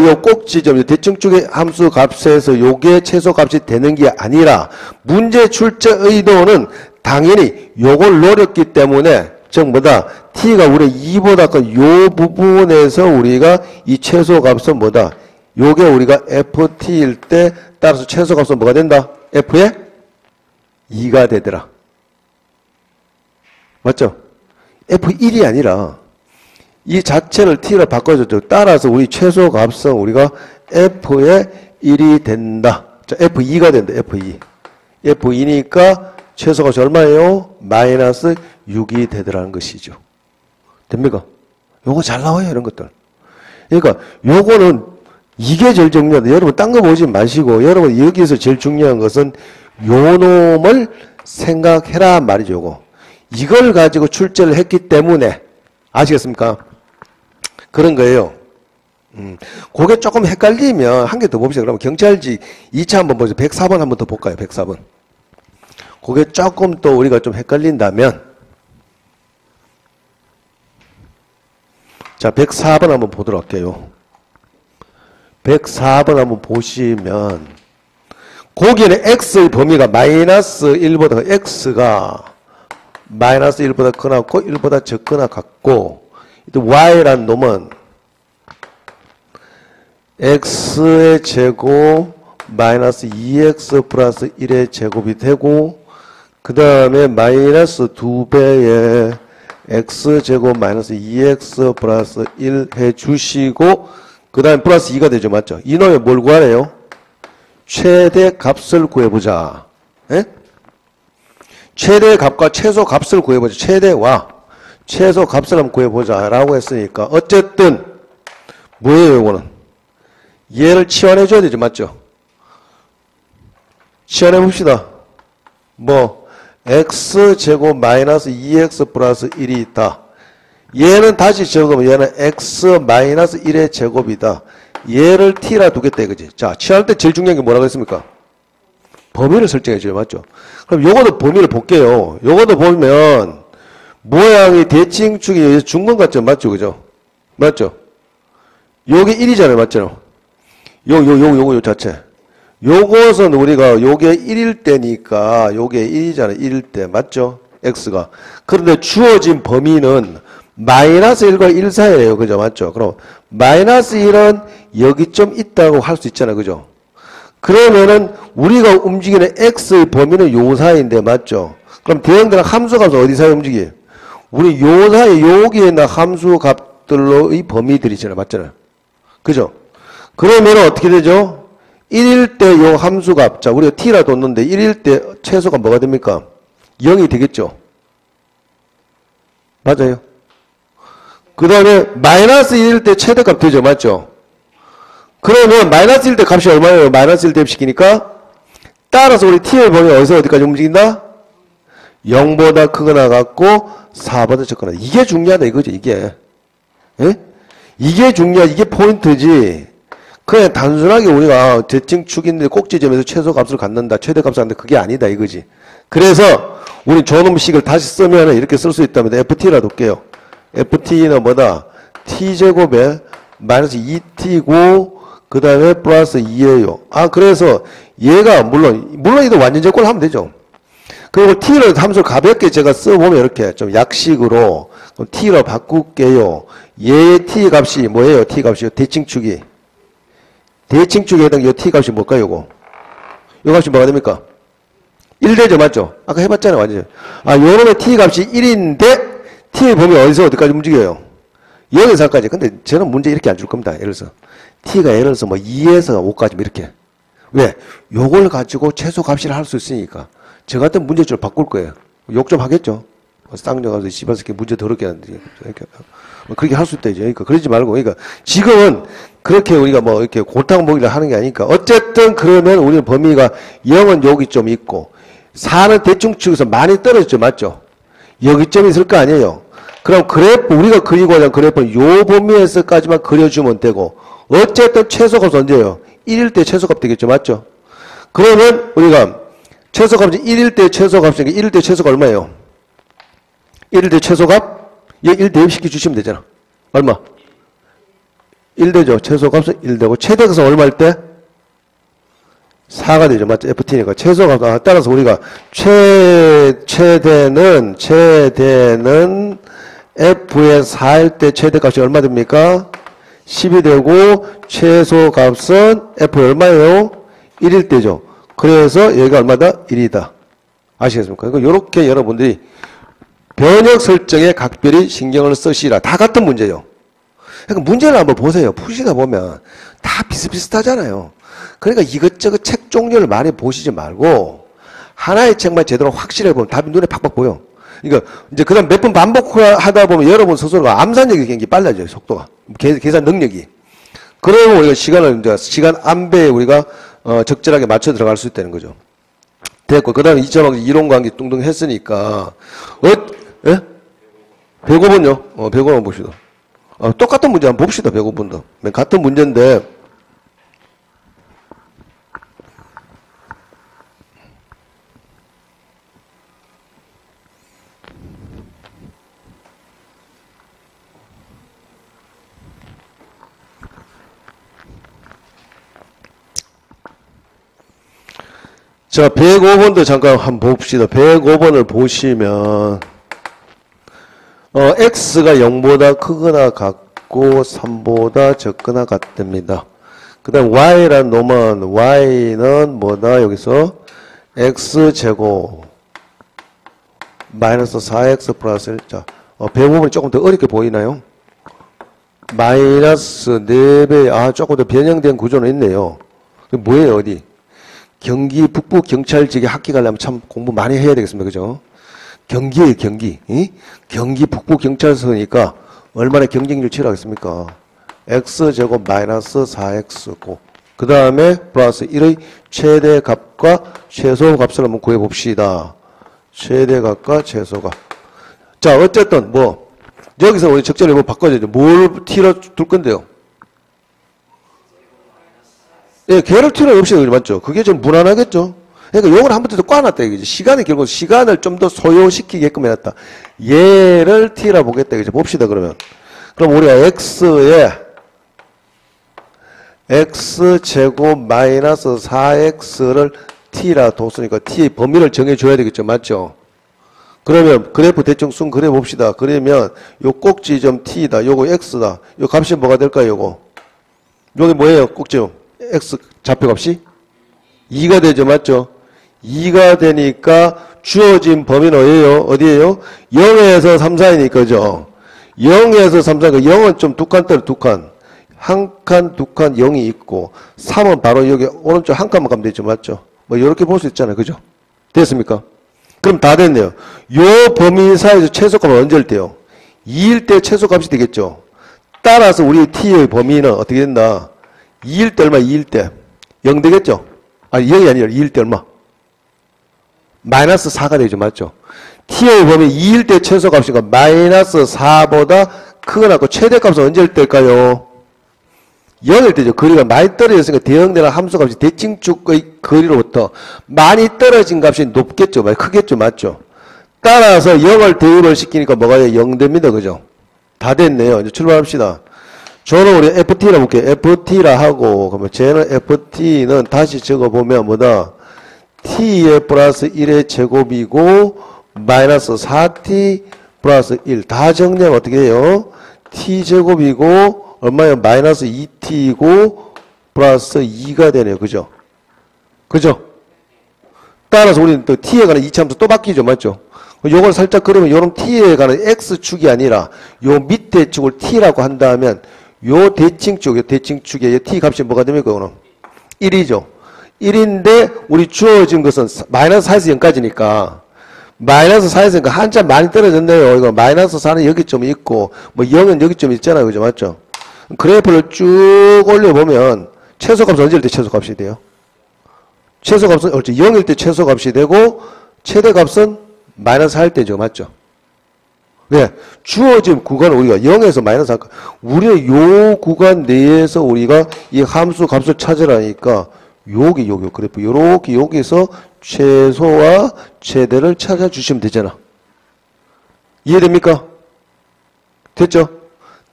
요 꼭지점, 대칭축의 함수 값에서 요게 최소 값이 되는 게 아니라 문제 출제 의도는 당연히 요걸 노렸기 때문에 즉 뭐다? t가 우리 2보다 큰 요 부분에서 우리가 이 최소값은 뭐다? 요게 우리가 ft일 때 따라서 최소값은 뭐가 된다? f의 2가 되더라. 맞죠? f1이 아니라 이 자체를 t로 바꿔줬죠. 따라서 우리 최소값은 우리가 f의 1이 된다. 자, f2가 된다. f2. f2니까 최소값이 얼마예요? 마이너스 6이 되더라는 것이죠. 됩니까? 요거 잘 나와요, 이런 것들. 그러니까 요거는 이게 제일 중요하다. 여러분 딴 거 보지 마시고 여러분 여기서 제일 중요한 것은 요 놈을 생각해라 말이죠. 요거. 이걸 가지고 출제를 했기 때문에 아시겠습니까? 그런 거예요. 그게 조금 헷갈리면 한 개 더 봅시다. 그러면 경찰직 2차 한번 보죠. 104번 한번 더 볼까요? 104번. 그게 조금 또 우리가 좀 헷갈린다면 자, 104번 한번 보도록 할게요. 104번 한번 보시면 거기에는 x의 범위가 마이너스 1보다 x가 마이너스 1보다 크나고 1보다 적거나 같고 또 y라는 놈은 x의 제곱 마이너스 2x 플러스 1의 제곱이 되고 그 다음에 마이너스 2배의 x제곱 마이너스 2x 플러스 1 해주시고 그 다음에 플러스 2가 되죠. 맞죠? 이 놈에 뭘 구하래요? 최대값을 구해보자. 에? 최대값과 최소값을 구해보자. 최대와 최소값을 한번 구해보자 라고 했으니까 어쨌든 뭐예요 이거는? 얘를 치환해줘야 되죠. 맞죠? 치환해봅시다. 뭐 x제곱 마이너스 2x 플러스 1이 있다. 얘는 다시 적으면 얘는 x 마이너스 1의 제곱이다. 얘를 t라 두겠다 이거지. 자, 치환할 때 제일 중요한 게 뭐라고 했습니까? 범위를 설정해줘요. 맞죠? 그럼 요거도 범위를 볼게요. 요거도 보면 모양이 대칭축이 준 것 같죠? 맞죠? 그죠? 맞죠? 요게 1이잖아요. 맞죠? 요 자체. 요것은 우리가 요게 1일 때니까 요게 1이잖아요. 1일 때. 맞죠? x가. 그런데 주어진 범위는 마이너스 1과 1 사이에요. 그죠? 맞죠? 그럼 마이너스 1은 여기 좀 있다고 할 수 있잖아요. 그죠? 그러면은 우리가 움직이는 x의 범위는 요 사이인데 맞죠? 그럼 대형들은 함수값은 어디 사이에 움직여요? 우리 요 사이 여기에 있는 함수값들로의 범위들이잖아요. 맞잖아요. 그죠? 그러면 어떻게 되죠? 1일 때 요 함수값, 자, 우리가 t라 뒀는데 1일 때 최소가 뭐가 됩니까? 0이 되겠죠? 맞아요. 그 다음에 마이너스 1일 때 최대값 되죠? 맞죠? 그러면 마이너스 1일 때 값이 얼마예요? 마이너스 1 대입시키니까 따라서 우리 t의 범위 어디서 어디까지 움직인다? 0보다 크거나 같고 4보다 적거나. 이게 중요하다 이거죠. 이게. 예? 이게 이게 포인트지. 그냥 단순하게 우리가 대칭축인데 꼭지점에서 최소값을 갖는다, 최대값을 갖는다, 그게 아니다 이거지. 그래서 우리 저놈식을 다시 쓰면 이렇게 쓸 수 있다면 ft라 둘게요. ft는 뭐다? t제곱에 마이너스 2t고 그 다음에 플러스 2예요. 아, 그래서 얘가 물론 이도 완전 제곱을 하면 되죠. 그리고 t를 함수를 가볍게 제가 써보면 이렇게 좀 약식으로 t로 바꿀게요. 얘의 t 값이 뭐예요? t 값이요? 대칭축에 해당 이 t 값이 뭘까요? 요거. 요 값이 뭐가 됩니까? 1 되죠? 맞죠? 아까 해봤잖아요. 완전. 아, 요놈의 t 값이 1인데 t의 범위 어디서 어디까지 움직여요? 0에서 4까지. 근데 저는 문제 이렇게 안 줄 겁니다. 예를 들어서 t가 예를 들어서 뭐 2에서 5까지 이렇게. 왜? 요걸 가지고 최소 값이라 할 수 있으니까. 저 같은 문제집을 바꿀 거예요. 욕 좀 하겠죠? 쌍녀가서 씨발 새끼 문제 더럽게 하는데. 그렇게 할 수 있다, 이제. 그러니까 그러지 말고. 그러니까 지금은 그렇게 우리가 뭐 이렇게 골탕 먹이를 하는 게 아니니까. 어쨌든 그러면 우리는 범위가 0은 여기 좀 있고 4는 대충축에서 많이 떨어졌죠. 맞죠? 여기점이 있을 거 아니에요. 그럼 그래프, 우리가 그리고자 하는 그래프는 요 범위에서까지만 그려주면 되고 어쨌든 최소값은 언제예요? 1일 때 최소값 되겠죠. 맞죠? 그러면 우리가 최소값이 1일 때 최소값이니까 1일 때 최소가 얼마예요? 1일 때 최소값? 얘 1 대입시켜 주시면 되잖아. 얼마? 1 되죠. 최소값은 1 되고 최대값은 얼마일 때? 4가 되죠. 맞죠? ft니까. 최소가, 따라서 우리가 최대는 f의 4일 때 최대값이 얼마 됩니까? 10이 되고, 최소값은 f의 얼마예요? 1일 때죠. 그래서 얘가 얼마다? 1이다. 아시겠습니까? 그러니까 요렇게 여러분들이 변역 설정에 각별히 신경을 쓰시라. 다 같은 문제예요. 그러니까 문제를 한번 보세요. 푸시다 보면 다 비슷비슷하잖아요. 그러니까 이것저것 책 종류를 많이 보시지 말고 하나의 책만 제대로 확실하게 보면 답이 눈에 팍팍 보여. 그러니까 이제 그다음 몇 번 반복하다 보면 여러분 스스로가 암산력이 굉장히 빨라져요. 속도가. 계산 능력이. 그러면 우리가 시간 안배에 우리가 적절하게 맞춰 들어갈 수 있다는 거죠. 됐고, 그 다음에 2차방 이론 관계 뚱뚱 했으니까, 예? 105번요? 105번 봅시다. 똑같은 문제 한번 봅시다, 105번도. 같은 문제인데, 자, 105번도 잠깐 한번 봅시다. 105번을 보시면, x가 0보다 크거나 같고, 3보다 적거나 같답니다. 그 다음, y라는 놈은, y는 뭐다? 여기서, x제곱, 마이너스 4x 플러스 1. 자, 105번이 조금 더 어렵게 보이나요? 마이너스 4배, 조금 더 변형된 구조는 있네요. 뭐예요, 어디? 경기 북부 경찰직에 학기 가려면 참 공부 많이 해야 되겠습니다. 그죠? 경기예요, 경기. 경기 북부 경찰서니까 얼마나 경쟁률 치열하겠습니까? x제곱 마이너스 4x고 그 다음에 플러스 1의 최대값과 최소값을 한번 구해봅시다. 최대값과 최소값. 자, 어쨌든 뭐 여기서 우리 적절히 뭐 바꿔야죠. 뭘 t로 둘 건데요? 예, 걔를 t로 없이 맞죠? 그게 좀 무난하겠죠? 그러니까 요걸 한 번 더 꽈놨다, 이거지. 결국 시간을 좀 더 소요시키게끔 해놨다. 얘를 t라 보겠다, 이거지. 봅시다, 그러면. 그럼 우리가 x에 x제곱 마이너스 4x를 t라 뒀으니까 t의 범위를 정해줘야 되겠죠, 맞죠? 그러면 그래프 대충 순 그려봅시다. 그러면 요 꼭지점 t다, 요거 x다. 요 값이 뭐가 될까요, 요거? 요게 뭐예요, 꼭지점? x 좌표값이 2가 되죠. 맞죠? 2가 되니까 주어진 범위는 어디예요? 0에서 3, 4이니까 그죠? 0에서 3, 4니까 0은 좀 두 칸 떨어 두 칸. 한 칸, 두 칸 0이 있고 3은 바로 여기 오른쪽 한 칸만 가면 되죠. 맞죠? 뭐 이렇게 볼 수 있잖아요. 그죠? 됐습니까? 그럼 다 됐네요. 요 범위 사이에서 최소값은 언제일 때요? 2일 때 최소값이 되겠죠. 따라서 우리 t의 범위는 어떻게 된다? 2일 때 얼마? 2일 때 0 되겠죠? 아니 0이 아니라 2일 때 얼마? 마이너스 4가 되죠. 맞죠? t의 범위 2일 때 최소값이니까 마이너스 4보다 크거나 같고 최대값은 언제일 때일까요? 0일 때죠. 거리가 많이 떨어졌으니까 대응되는 함수값이 대칭축의 거리로부터 많이 떨어진 값이 높겠죠. 크겠죠. 맞죠? 따라서 0을 대입을 시키니까 뭐가 0 됩니다. 그죠? 다 됐네요. 이제 출발합시다. 저는 우리 ft라 볼게요. ft라 하고, 그러면 쟤는 ft는 다시 적어보면 뭐다? t의 플러스 1의 제곱이고, 마이너스 4t 플러스 1. 다 정리하면 어떻게 해요? t제곱이고, 얼마예요? 마이너스 2t이고, 플러스 2가 되네요. 그죠? 그죠? 따라서 우리는 또 t에 관한 이차함수 또 바뀌죠. 맞죠? 요걸 살짝 그러면 요런 t에 관한 x축이 아니라, 요 밑에 축을 t라고 한다면, 요 대칭축에 t 값이 뭐가 됩니까, 오늘? 1이죠. 1인데, 우리 주어진 것은 마이너스 4에서 0까지니까, 마이너스 4에서 0까지 한참 많이 떨어졌네요. 이거 마이너스 4는 여기쯤 있고, 뭐 0은 여기쯤 있잖아요. 그죠? 맞죠? 그래프를 쭉 올려보면, 최소값은 언제일 때 최소값이 돼요? 최소값은, 0일 때 최소값이 되고, 최대값은 마이너스 4일 때죠. 맞죠? 네, 주어진 구간은 우리가 0에서 마이너스 할까? 우리는 요 구간 내에서 우리가 이 함수 값을 찾으라니까 여기 그래프 요렇게 여기서 최소와 최대를 찾아주시면 되잖아. 이해됩니까? 됐죠?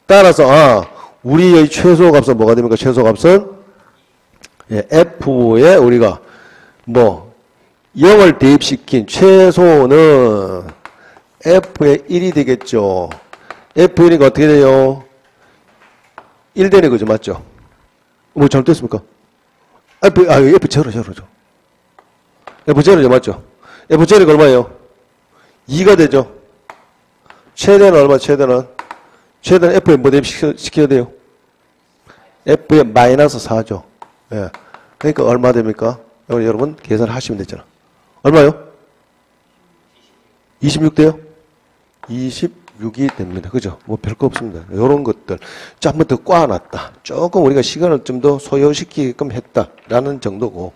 따라서 우리의 최소값은 뭐가 됩니까? 최소값은 f에 우리가 뭐 0을 대입시킨 최소는 F의 1이 되겠죠. F1이가 어떻게 돼요? 1 되는 거죠. 맞죠? 뭐 잘못됐습니까? F0죠. F0죠. 맞죠? F0가 얼마예요? 2가 되죠. 최대는 얼마? 최대는 F에 뭐 대입시켜야 돼요? F에 마이너스 4죠. 예. 그러니까 얼마 됩니까? 여러분 계산을 하시면 되잖아. 얼마요? 26대요? 26이 됩니다. 그죠? 뭐 별거 없습니다. 이런 것들. 한 번 더 꽈놨다. 조금 우리가 시간을 좀 더 소요시키게끔 했다라는 정도고.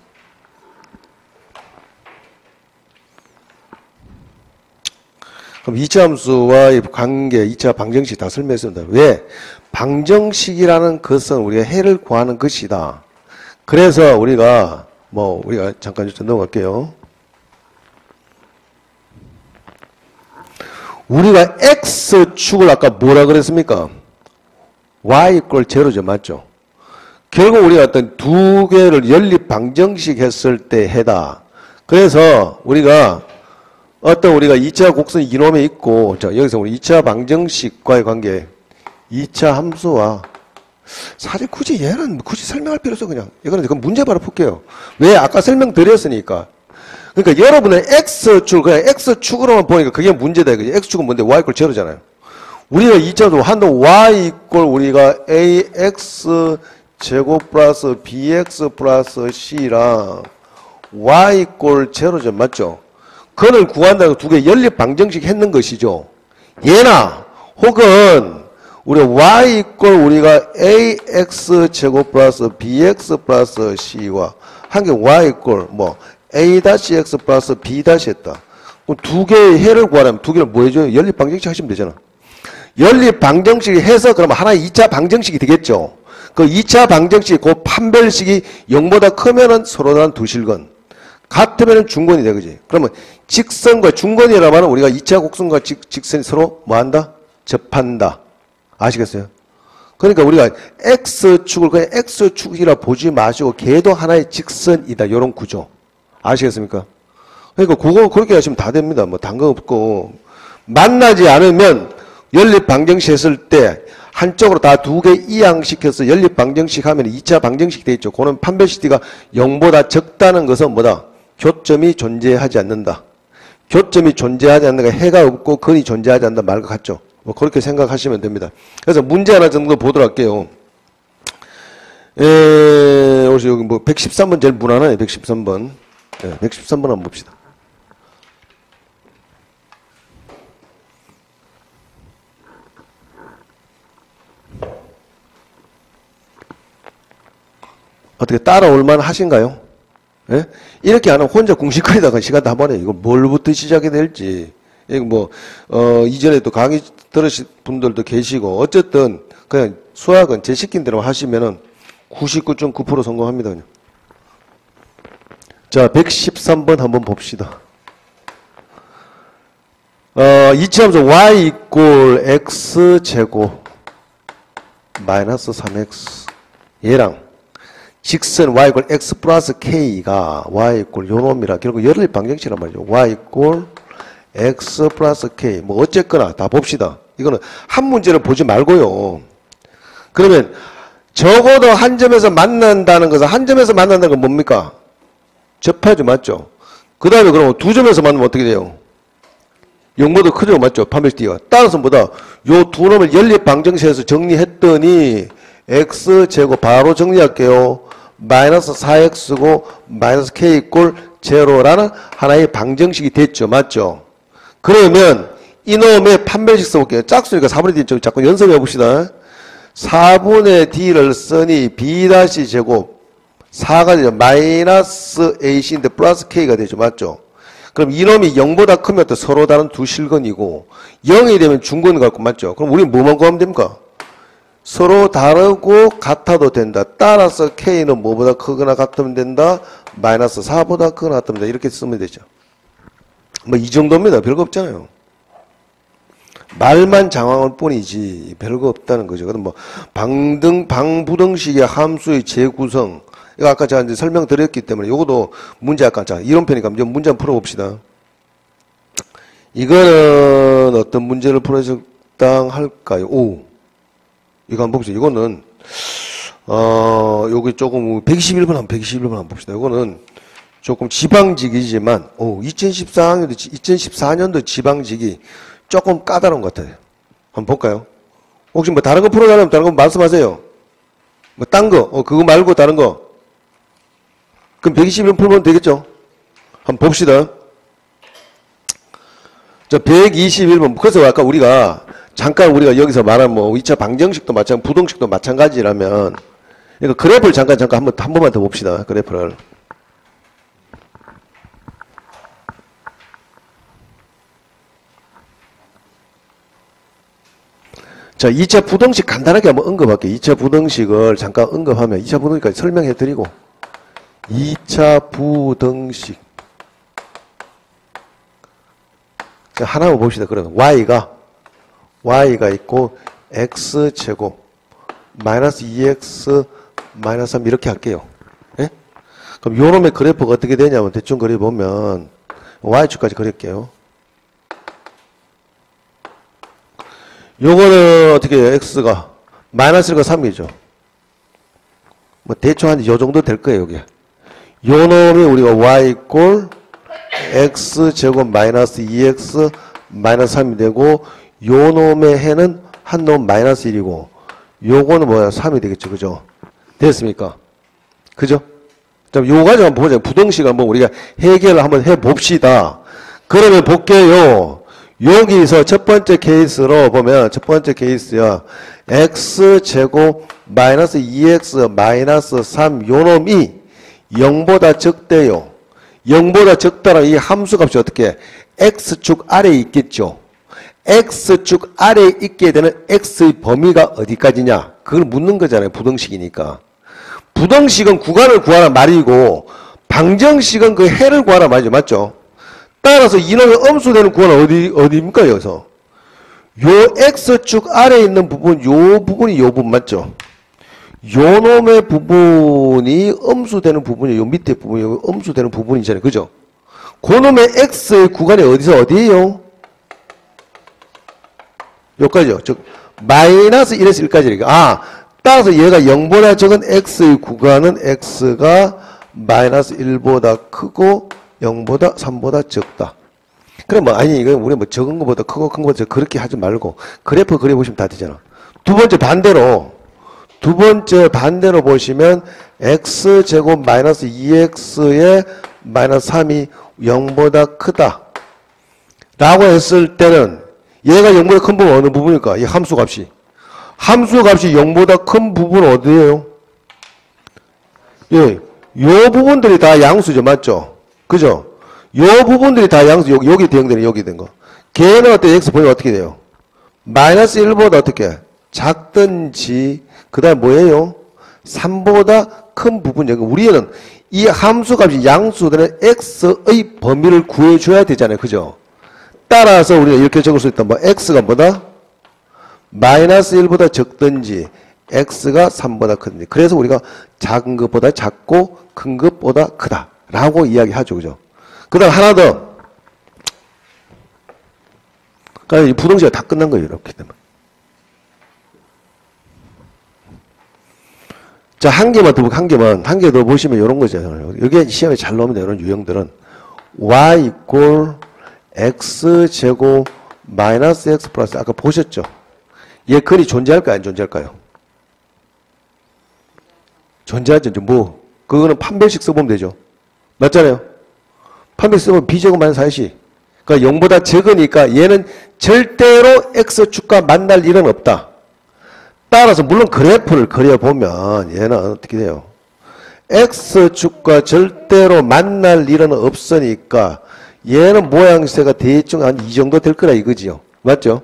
그럼 2차 함수와의 관계, 2차 방정식 다 설명했습니다. 왜? 방정식이라는 것은 우리가 해를 구하는 것이다. 그래서 우리가 잠깐 좀 넘어갈게요. 우리가 X축을 아까 뭐라 그랬습니까? Y = 제로죠. 맞죠? 결국 우리가 어떤 두 개를 연립 방정식 했을 때 해다. 그래서 우리가 2차 곡선 이놈에 있고, 자, 여기서 우리 2차 방정식과의 관계, 2차 함수와, 사실 얘는 굳이 설명할 필요 없어, 그냥. 이거는 문제 바로 풀게요. 왜? 아까 설명드렸으니까. 그러니까 여러분은 X축, 그냥 X축으로만 보니까 그게 문제다. 그죠? X축은 뭔데? Y = 제로잖아요. 우리가 2차도 한도 Y = 우리가 AX 제곱 플러스 BX 플러스 C랑 Y = 제로죠. 맞죠? 그걸 구한다고 두 개 연립 방정식 했는 것이죠. 얘나 혹은 우리가 Y = 우리가 AX 제곱 플러스 BX 플러스 C와 한 개 Y = A-X 플러스 B- 했다. 그럼 두 개의 해를 구하려면 두 개를 뭐 해줘요? 연립 방정식 하시면 되잖아. 연립 방정식을 해서 그러면 하나의 2차 방정식이 되겠죠. 그 2차 방정식, 그 판별식이 0보다 크면은 서로 다른 두 실근. 같으면은 중건이 돼, 그지? 그러면 직선과 중건이라면 우리가 2차 곡선과 직선이 서로 뭐 한다? 접한다. 아시겠어요? 그러니까 우리가 X축을 그냥 X축이라 보지 마시고 걔도 하나의 직선이다. 이런 구조. 아시겠습니까? 그러니까 그거 그렇게 하시면 다 됩니다. 뭐 단거 없고. 만나지 않으면 연립 방정식 했을 때 한쪽으로 다 두 개 이항시켜서 연립 방정식 하면 2차 방정식 돼 있죠. 그는 판별식 D가 0보다 적다는 것은 뭐다? 교점이 존재하지 않는다. 교점이 존재하지 않는다. 해가 없고 근이 존재하지 않는다. 말과 같죠. 뭐 그렇게 생각하시면 됩니다. 그래서 문제 하나 정도 보도록 할게요. 혹시 여기 113번 제일 무난하네. 113번. 113번 한번 봅시다. 어떻게 따라올 만 하신가요? 예? 이렇게 안 하면 혼자 궁식거리다가 시간 다 버려요. 이거 뭘부터 시작이 될지. 이거 이전에도 강의 들으신 분들도 계시고, 어쨌든, 그냥 수학은 제 시킨 대로 하시면은 99.9% 성공합니다. 그냥. 자, 113번 한번 봅시다. 이치함수 y = x제곱 마이너스 3x 얘랑 직선 y = x 플러스 k가 y = 요놈이라 결국 연립 방정식이란 말이죠. y = x 플러스 k 뭐 어쨌거나 다 봅시다. 이거는 한 문제를 보지 말고요. 그러면 적어도 한 점에서 만난다는 것은 한 점에서 만난다는 건 뭡니까? 접하죠. 맞죠? 그 다음에 그럼 두 점에서 만나면 어떻게 돼요? 0보다 크죠. 맞죠? 판별식 D가. 따라서 뭐다? 요 두 놈을 연립 방정식에서 정리했더니 x제곱 바로 정리할게요. 마이너스 4x고 마이너스 k = 제로라는 하나의 방정식이 됐죠. 맞죠? 그러면 이놈의 판별식 써볼게요. 짝수니까 4분의 D 자꾸 연습해 봅시다. 4분의 D를 쓰니 B-제곱 4가 되죠. 마이너스 AC인데 플러스 K가 되죠. 맞죠? 그럼 이놈이 0보다 크면 또 서로 다른 두 실근이고 0이 되면 중근 같고 맞죠? 그럼 우리는 뭐만 구하면 됩니까? 서로 다르고 같아도 된다. 따라서 K는 뭐보다 크거나 같으면 된다. 마이너스 4보다 크거나 같으면 된다. 이렇게 쓰면 되죠. 뭐 이 정도입니다. 별거 없잖아요. 말만 장황할 뿐이지 별거 없다는 거죠. 그럼 방부등식의 함수의 재구성 이거 아까 제가 이제 설명드렸기 때문에 요것도 문제 아까 자, 이론표니까 이제 문제 한번 풀어봅시다. 이거는 어떤 문제를 풀어야 적당할까요? 오. 이거 한번 봅시다. 이거는, 여기 조금, 121번 한번 봅시다. 이거는 조금 지방직이지만, 2014년도 지방직이 조금 까다로운 것 같아요. 한번 볼까요? 혹시 뭐 다른 거 풀어달라면 다른 거 말씀하세요. 뭐 딴 거, 그거 말고 다른 거. 그럼 121번 풀면 되겠죠? 한번 봅시다. 자, 121번. 그래서 아까 우리가, 잠깐 우리가 여기서 말한 뭐, 2차 방정식도 마찬가지, 부등식도 마찬가지라면, 이거 그래프를 잠깐 한 번만 더 봅시다. 그래프를. 자, 2차 부등식 간단하게 한번 언급할게요. 2차 부등식을 잠깐 언급하면 2차 부등식까지 설명해 드리고 2차 부등식 자, 하나만 봅시다. 그러면 y가 있고 x제곱 마이너스 2x 마이너스 3 이렇게 할게요. 예? 그럼 요놈의 그래프가 어떻게 되냐면 대충 그려보면 y축까지 그릴게요. 요거는 어떻게 해요? x가 마이너스 1과 3이죠. 뭐 대충 한 요 정도 될 거예요, 여기. 요 놈이 우리가 y 꼴 x제곱 마이너스 2x 마이너스 3이 되고 요 놈의 해는 한 놈 마이너스 1이고 요거는 뭐야? 3이 되겠죠. 그죠? 됐습니까? 그죠? 자, 요거 가지고 한번 보자. 부등식 한번 우리가 해결을 한번 해 봅시다. 그러면 볼게요. 여기서 첫 번째 케이스로 보면 첫 번째 케이스야. x제곱 마이너스 2x 마이너스 3 요놈이 0보다 적대요. 0보다 적다라는 이 함수값이 어떻게 x축 아래에 있겠죠. x축 아래에 있게 되는 x의 범위가 어디까지냐. 그걸 묻는 거잖아요. 부등식이니까. 부등식은 구간을 구하라 말이고 방정식은 그 해를 구하라 말이죠. 맞죠? 따라서 이놈의 음수되는 구간은 어디입니까, 여기서? 요 X축 아래에 있는 부분, 요 부분이 요 부분 맞죠? 요 놈의 부분이 음수되는 부분이 요 밑에 부분이 요 음수되는 부분이잖아요. 그죠? 그 놈의 X의 구간이 어디에요? 여기까지요. 즉, 마이너스 1에서 1까지니까. 따라서 얘가 0보다 적은 X의 구간은 X가 마이너스 1보다 크고 0보다 3보다 적다. 그럼 뭐 아니 이거 우리 뭐 적은 것보다 크고 큰 것보다 그렇게 하지 말고 그래프 그려보시면 다 되잖아. 두 번째 반대로 보시면 x제곱 마이너스 2x의 마이너스 3이 0보다 크다 라고 했을 때는 얘가 0보다 큰 부분은 어느 부분일까? 이 함수값이 0보다 큰 부분은 어디예요? 예, 요 부분들이 다 양수죠. 맞죠? 그죠? 요 부분들이 다 양수, 여기 대응되는, 여기 된 거. 걔는 어때? x 보면 어떻게 돼요? 마이너스 1보다 어떻게? 작든지, 그 다음 뭐예요? 3보다 큰 부분, 여기 우리 애는 이 함수값이 양수되는 x의 범위를 구해줘야 되잖아요. 그죠? 따라서 우리가 이렇게 적을 수 있다. 뭐, x가 뭐다? 마이너스 1보다 적든지, x가 3보다 크든지. 그래서 우리가 작은 것보다 작고, 큰 것보다 크다. 라고 이야기하죠. 그죠? 그 다음 하나 더. 그러니까 이 부등식이 다 끝난 거예요. 이렇게 되면. 자, 한 개 더 보시면 이런 거죠. 여기에 시험에 잘 나옵니다. 이런 유형들은. y 이꼴 x제곱 마이너스 x 플러스 아까 보셨죠? 얘 글이 존재할까요? 안 존재할까요? 존재하죠. 뭐, 그거는 판별식 써보면 되죠. 맞잖아요. 판별식 써보면 b제곱 마이너스 4시. 그러니까 0보다 적으니까 얘는 절대로 x축과 만날 일은 없다. 따라서 물론 그래프를 그려보면 얘는 어떻게 돼요? x축과 절대로 만날 일은 없으니까 얘는 모양새가 대충 한 이 정도 될 거라 이거지요. 맞죠?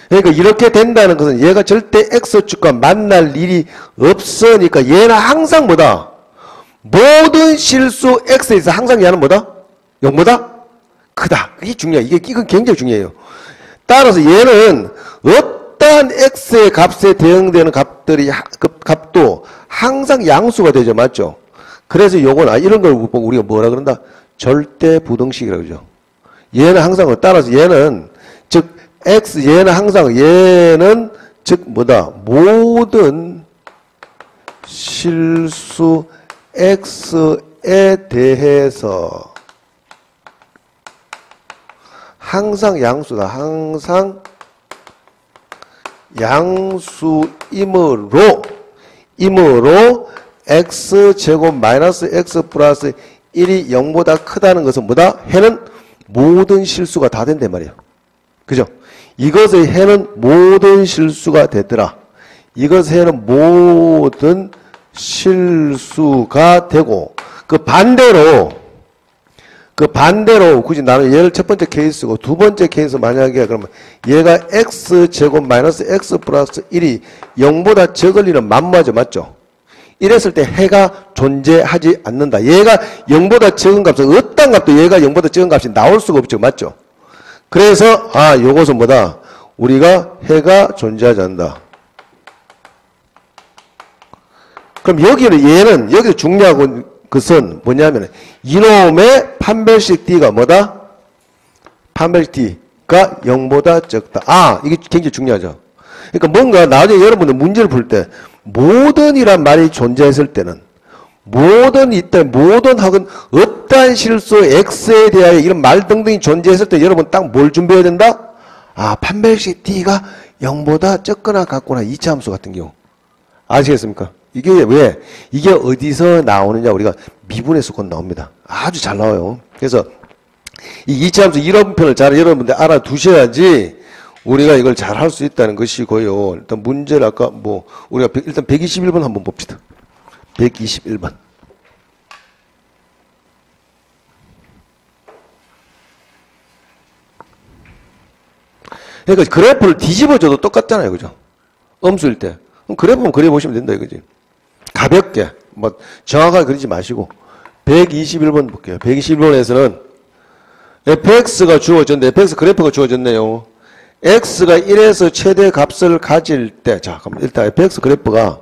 그러니까 이렇게 된다는 것은 얘가 절대 x축과 만날 일이 없으니까 얘는 항상 뭐다? 모든 실수 x에서 항상 얘는 뭐다? 0보다 크다. 이게 중요해. 이건 굉장히 중요해요. 따라서 얘는 어떠한 x의 값에 대응되는 값들이 값도 항상 양수가 되죠. 맞죠? 그래서 요건, 이런 걸 보고 우리가 뭐라 그런다? 절대 부등식이라고 그러죠. 얘는 항상, 따라서 얘는, 즉, 얘는 항상, 얘는, 즉, 뭐다? 모든 실수 x에 대해서 항상 양수다. 항상 양수이므로 x제곱 마이너스 x 플러스 1이 0보다 크다는 것은 뭐다? 해는 모든 실수가 다 된단 말이에요. 그죠? 이것의 해는 모든 실수가 되더라. 이것의 해는 모든 실수가 되고, 그 반대로 굳이 나는 얘를 첫 번째 케이스고 두 번째 케이스 만약에 그러면 얘가 x제곱 마이너스 x 플러스 1이 0보다 적을 일은 만무하죠. 맞죠? 이랬을 때 해가 존재하지 않는다. 얘가 0보다 적은 값은 어떤 값도 얘가 0보다 적은 값이 나올 수가 없죠. 맞죠? 그래서 요것은 뭐다? 우리가 해가 존재하지 않는다. 그럼 여기서 중요한 것은 뭐냐면 이놈의 판별식 D가 뭐다? 판별식 D가 0보다 적다. 이게 굉장히 중요하죠. 그러니까 뭔가 나중에 여러분들 문제를 풀 때 모든이란 말이 존재했을 때는 모든 학은 어떠한 실수 X에 대하여 이런 말 등등이 존재했을 때 여러분 딱 뭘 준비해야 된다? 판별식 D가 0보다 적거나 같거나 2차 함수 같은 경우. 아시겠습니까? 이게 왜? 이게 어디서 나오느냐? 우리가 미분에서 곧 나옵니다. 아주 잘 나와요. 그래서 이 2차 함수 이런 편을 잘 여러분들 알아두셔야지 우리가 이걸 잘 할 수 있다는 것이고요. 일단 문제를 아까 우리가 일단 121번 한번 봅시다. 121번. 그러니까 그래프를 뒤집어줘도 똑같잖아요. 그죠? 음수일 때. 그럼 그래프는 그려보시면 된다 이거지. 가볍게, 정확하게 그리지 마시고. 121번 볼게요. 121번에서는 fx가 주어졌는데, fx 그래프가 주어졌네요. x가 1에서 최대 값을 가질 때, 자, 그럼 일단 fx 그래프가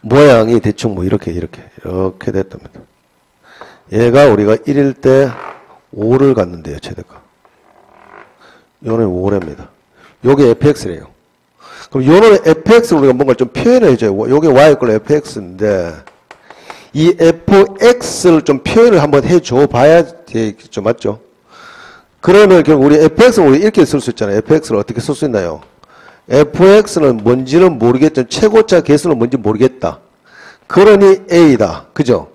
모양이 대충 이렇게 됐답니다. 얘가 우리가 1일 때 5를 갖는데요, 최대가. 요는 5랍니다. 요게 fx래요. 그럼 요는 fx로 우리가 뭔가 좀 표현을 해줘요. 요게 y 걸 fx인데, 이 fx를 좀 표현을 한번 해줘 봐야 되겠죠. 맞죠? 그러면 결국 우리 fx를 우리 이렇게 쓸 수 있잖아요. fx를 어떻게 쓸 수 있나요? fx는 뭔지는 모르겠지만 최고차 개수는 뭔지 모르겠다. 그러니 a다. 그죠?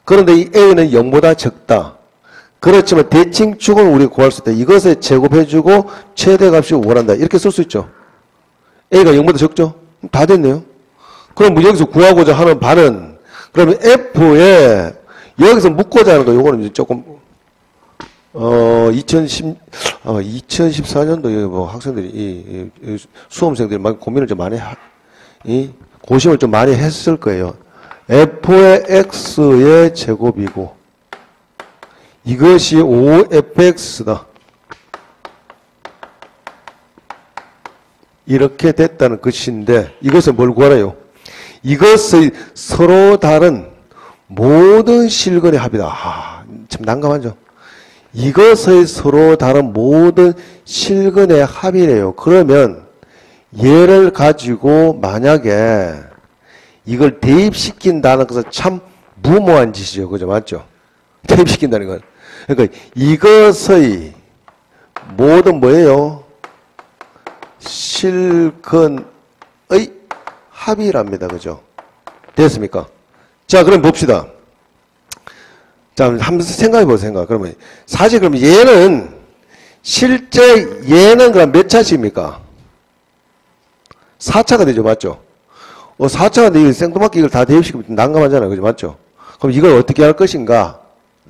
그런데 이 a는 0보다 적다. 그렇지만 대칭축은 우리가 구할 수 있다. 이것에 제곱해주고 최대값이 5란다. 이렇게 쓸 수 있죠. a가 0보다 적죠? 다 됐네요. 그럼 여기서 구하고자 하는 바는 그러면 f에 여기서 묶고자 하는 거 요거는 이제 조금 2014년도 학생들이 수험생들이 막 고민을 좀 많이 고심을 좀 많이 했을 거예요. f의 x의 제곱이고 이것이 5fx다. 이렇게 됐다는 것인데 이것은 뭘 구하래요? 이것의 서로 다른 모든 실근의 합이다. 참 난감하죠. 이것의 서로 다른 모든 실근의 합이래요. 그러면 얘를 가지고 만약에 이걸 대입시킨다는 것은 참 무모한 짓이죠. 그죠? 맞죠? 대입시킨다는 건. 그러니까 이것의 모든 뭐예요? 실근의 합이랍니다. 그죠? 됐습니까? 자, 그럼 봅시다. 자, 한번 생각해 보세요. 그러면 사실 그럼 얘는 실제 얘는 그럼 몇 차식입니까? 4차가 되죠. 맞죠? 4차가 생뚱맞게 이걸 다 대입시키면 난감하잖아요. 그죠? 맞죠? 그럼 이걸 어떻게 할 것인가?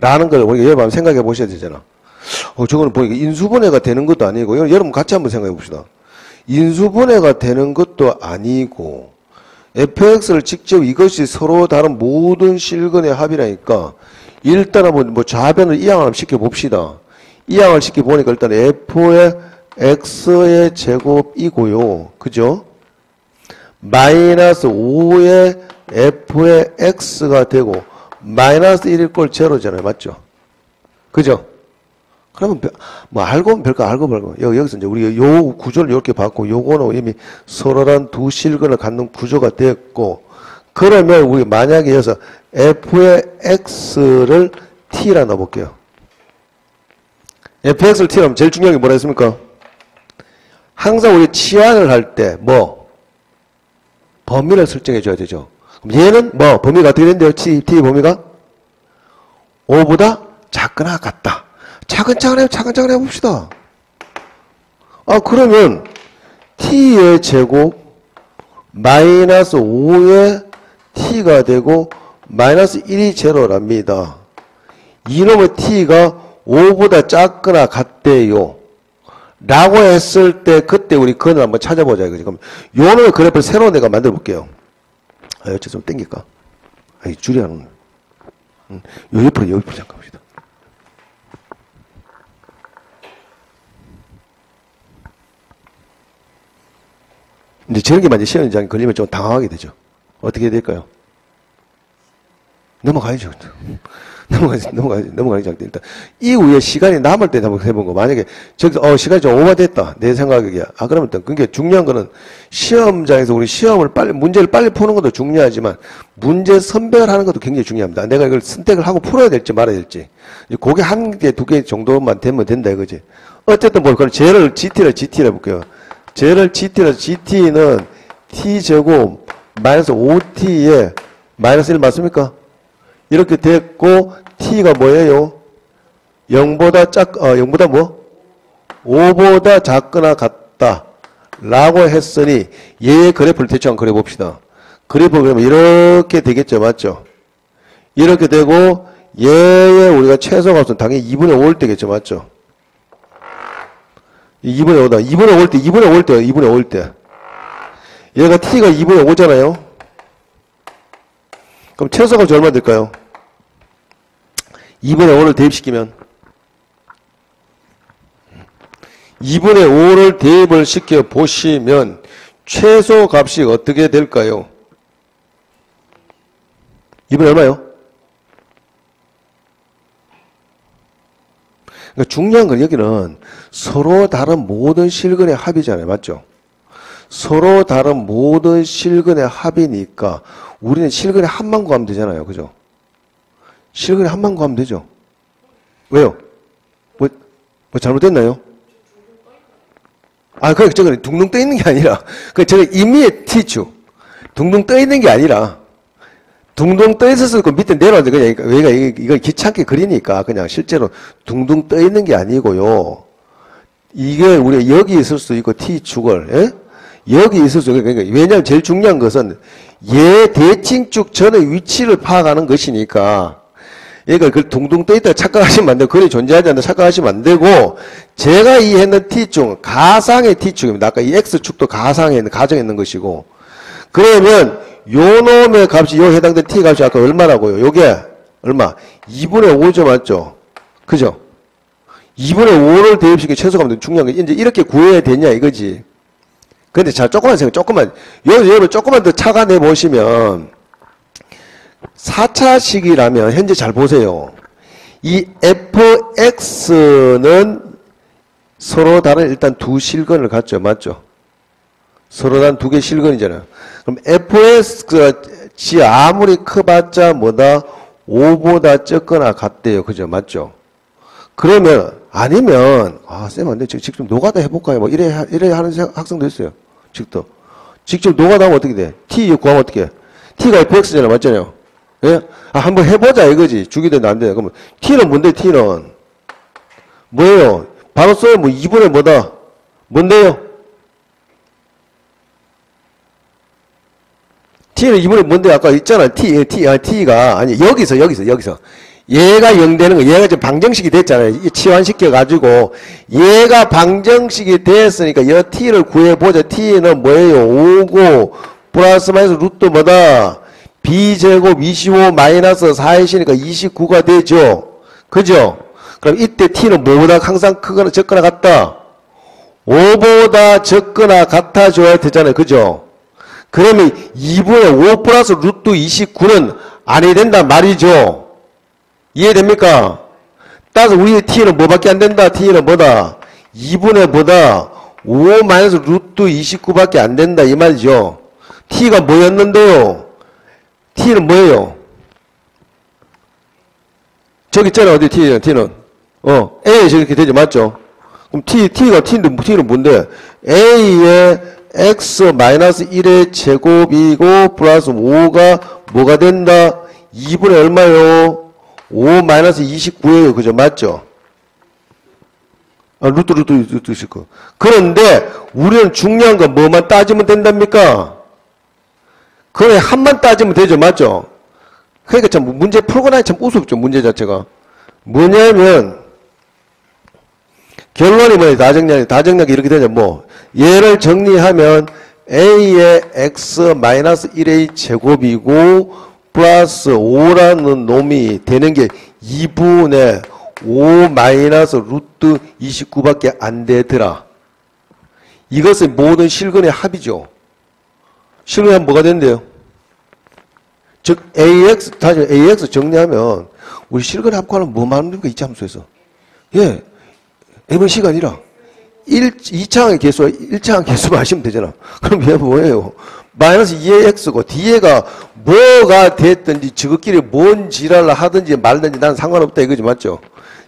라는 걸 우리가 여러분 생각해 보셔야 되잖아. 저거는 보니까 인수분해가 되는 것도 아니고, 여러분 같이 한번 생각해 봅시다. 인수분해가 되는 것도 아니고, fx를 직접 이것이 서로 다른 모든 실근의 합이라니까, 일단 한번 좌변을 이항을 시켜 봅시다. 이항을 시켜보니까 일단 f의 x의 제곱이고요. 그죠? 마이너스 5의 f의 x가 되고 마이너스 1일 꼴 제로잖아요. 맞죠? 그죠? 그러면 뭐 알고 별거 알고 말고 여기서 이제 우리 요 구조를 이렇게 봤고 요거는 이미 서로란 두 실근을 갖는 구조가 됐고 그러면 우리 만약에 여기서 f의 x를 t라 넣어볼게요. fx를 t라 하면 제일 중요한 게 뭐라 했습니까? 항상 우리 치환을 할 때 뭐 범위를 설정해 줘야 되죠. 그럼 얘는 뭐 범위가 어떻게 된대요? t 범위가 5보다 작거나 같다. 차근차근 해봅시다. 아, 그러면 t의 제곱 마이너스 5의 t가 되고 마이너스 1이 제로랍니다. 이놈의 t가 5보다 작거나 같대요. 라고 했을 때 그때 우리 근을 한번 찾아보자 이거지. 그럼 요놈의 그래프를 새로 내가 만들어 볼게요. 아, 여기 좀 땡길까? 아, 줄이 안 오네. 요 옆으로 잠깐 봅시다. 이제 저런 게 만약 시험장에 걸리면 좀 당황하게 되죠. 어떻게 해야 될까요? 넘어가야죠. 넘어가야죠. 일단, 이후에 시간이 남을 때 한번 해본 거. 만약에, 저기서, 시간이 좀 오버됐다. 내 생각에. 아, 그러면 또, 그게 중요한 거는 시험장에서 우리 시험을 문제를 빨리 푸는 것도 중요하지만, 문제 선별을 하는 것도 굉장히 중요합니다. 내가 이걸 선택을 하고 풀어야 될지 말아야 될지. 그게 한 개, 두 개 정도만 되면 된다, 이거지. 어쨌든 뭐, 그럼 쟤를 GT를 해볼게요. 쟤를 GT는 T제곱 마이너스 5T에 마이너스 1 맞습니까? 이렇게 됐고, T가 뭐예요? 0보다 뭐? 5보다 작거나 같다. 라고 했으니, 얘의 그래프를 대충 한번 그려봅시다. 그래프 그러면 이렇게 되겠죠. 맞죠? 이렇게 되고, 얘의 우리가 최소값은 당연히 2분의 5일 때겠죠. 맞죠? 2분의 5다. 2분의 5일 때. 얘가 T가 2분의 5잖아요? 그럼 최소값이 얼마 될까요? 2분의 5를 대입시키면 2분의 5를 대입을 시켜 보시면 최소값이 어떻게 될까요? 2분의 얼마요? 그러니까 중요한 건 여기는 서로 다른 모든 실근의 합이잖아요. 맞죠? 서로 다른 모든 실근의 합이니까 우리는 실근의 합만 구하면 되잖아요. 그죠? 실근의 합만 구하면 되죠. 왜요? 뭐 잘못됐나요? 아, 저거 둥둥 떠 있는 게 아니라, 저거 임의의 T축. 둥둥 떠 있는 게 아니라, 둥둥 떠 있었을 거 밑에 내려왔는데, 그냥, 우리가 이걸 귀찮게 그리니까, 그냥 실제로 둥둥 떠 있는 게 아니고요. 이게 우리가 여기 있을 수 있고, T축을, 예? 여기 있을 수 있고, 그러니까, 왜냐면 제일 중요한 것은, 얘 대칭축 전의 위치를 파악하는 것이니까, 얘가 그 둥둥 떠 있다 착각하시면 안 되고, 그리 존재하지 않는다 착각하시면 안 되고, 제가 이해했는 T축은 가상의 T축입니다. 아까 이 X축도 가정했는 것이고, 그러면, 요 놈의 값이, 요 해당된 t 값이 아까 얼마라고요? 요게, 얼마? 2분의 5죠, 맞죠? 그죠? 2분의 5를 대입시켜 최소값은 중요한 게, 이제 이렇게 구해야 되냐, 이거지. 근데 자, 여러분 조금만 더 착안해 보시면, 4차식이라면, 현재 잘 보세요. 이 fx는 서로 다른 일단 두 실근을 갖죠, 맞죠? 서로 다른 두 개 실근이잖아요. 그럼 fx가 아무리 커봤자 뭐다? 5보다 적거나 같대요. 그죠? 맞죠? 그러면, 아니면, 쌤, 안 돼. 직접 노가다 해볼까요? 뭐, 이래 하는 학생도 있어요. 직접 노가다 하면 어떻게 돼? t 구하면 어떻게 해? t가 fx잖아요. 맞잖아요? 예? 한번 해보자, 이거지. 주기 된다, 안 돼. 그러면, t는 뭔데, t는? 뭐예요? 바로 써요. 뭐, 2분의 뭐다? 뭔데요? t는 2분의 뭔데? 아까 있잖아. t가. 아니, 여기서. 얘가 0 되는 거, 얘가 지금 방정식이 됐잖아요. 치환시켜가지고, 얘가 방정식이 됐으니까, 이 t를 구해보자. t는 뭐예요? 5고, 플러스 마이너스 루트 뭐다? b제곱 25 마이너스 4이시니까 29가 되죠. 그죠? 그럼 이때 t는 뭐보다 항상 크거나 적거나 같다? 5보다 적거나 같아져야 되잖아요. 그죠? 그러면 2분의 5 플러스 루트 29는 아니 된단 말이죠. 이해됩니까? 따라서 우리 t는 뭐밖에 안 된다? t는 뭐다? 2분의 뭐다? 5 마이너스 루트 29밖에 안 된다 이 말이죠. t가 뭐였는데요? t는 뭐예요? 저기 있잖아. 어디 t는? A 저렇게 되죠. 맞죠? 그럼 t는 뭔데? A의 x 마이너스 1의 제곱이고 플러스 5가 뭐가 된다? 2분의 얼마요? 5 마이너스 29예요. 그죠? 맞죠? 루트 있을 거. 그런데 우리는 중요한 건 뭐만 따지면 된답니까? 그래 한만 따지면 되죠. 맞죠? 그러니까 참 문제 풀고 나니 참 우습죠. 문제 자체가. 뭐냐면 결론이 뭐냐. 다정량이 이렇게 되냐. 뭐 얘를 정리하면 A의 x 마이너스 1의 제곱이고 플러스 5라는 놈이 되는 게 2분의 5 마이너스 루트 29밖에 안 되더라. 이것은 모든 실근의 합이죠. 실근의 합 뭐가 된대요? 즉 다시 AX 정리하면 우리 실근의 합과는 뭐 말합니까? 이차 함수에서. 예. 이번 시간이라 2차항의 개수와 1차항 개수만 하시면 되잖아. 그럼 얘 뭐예요? 마이너스 2의 x고 뒤에가 뭐가 됐든지 저것끼리 뭔 지랄을 하든지 말든지 난 상관없다 이거지. 맞죠?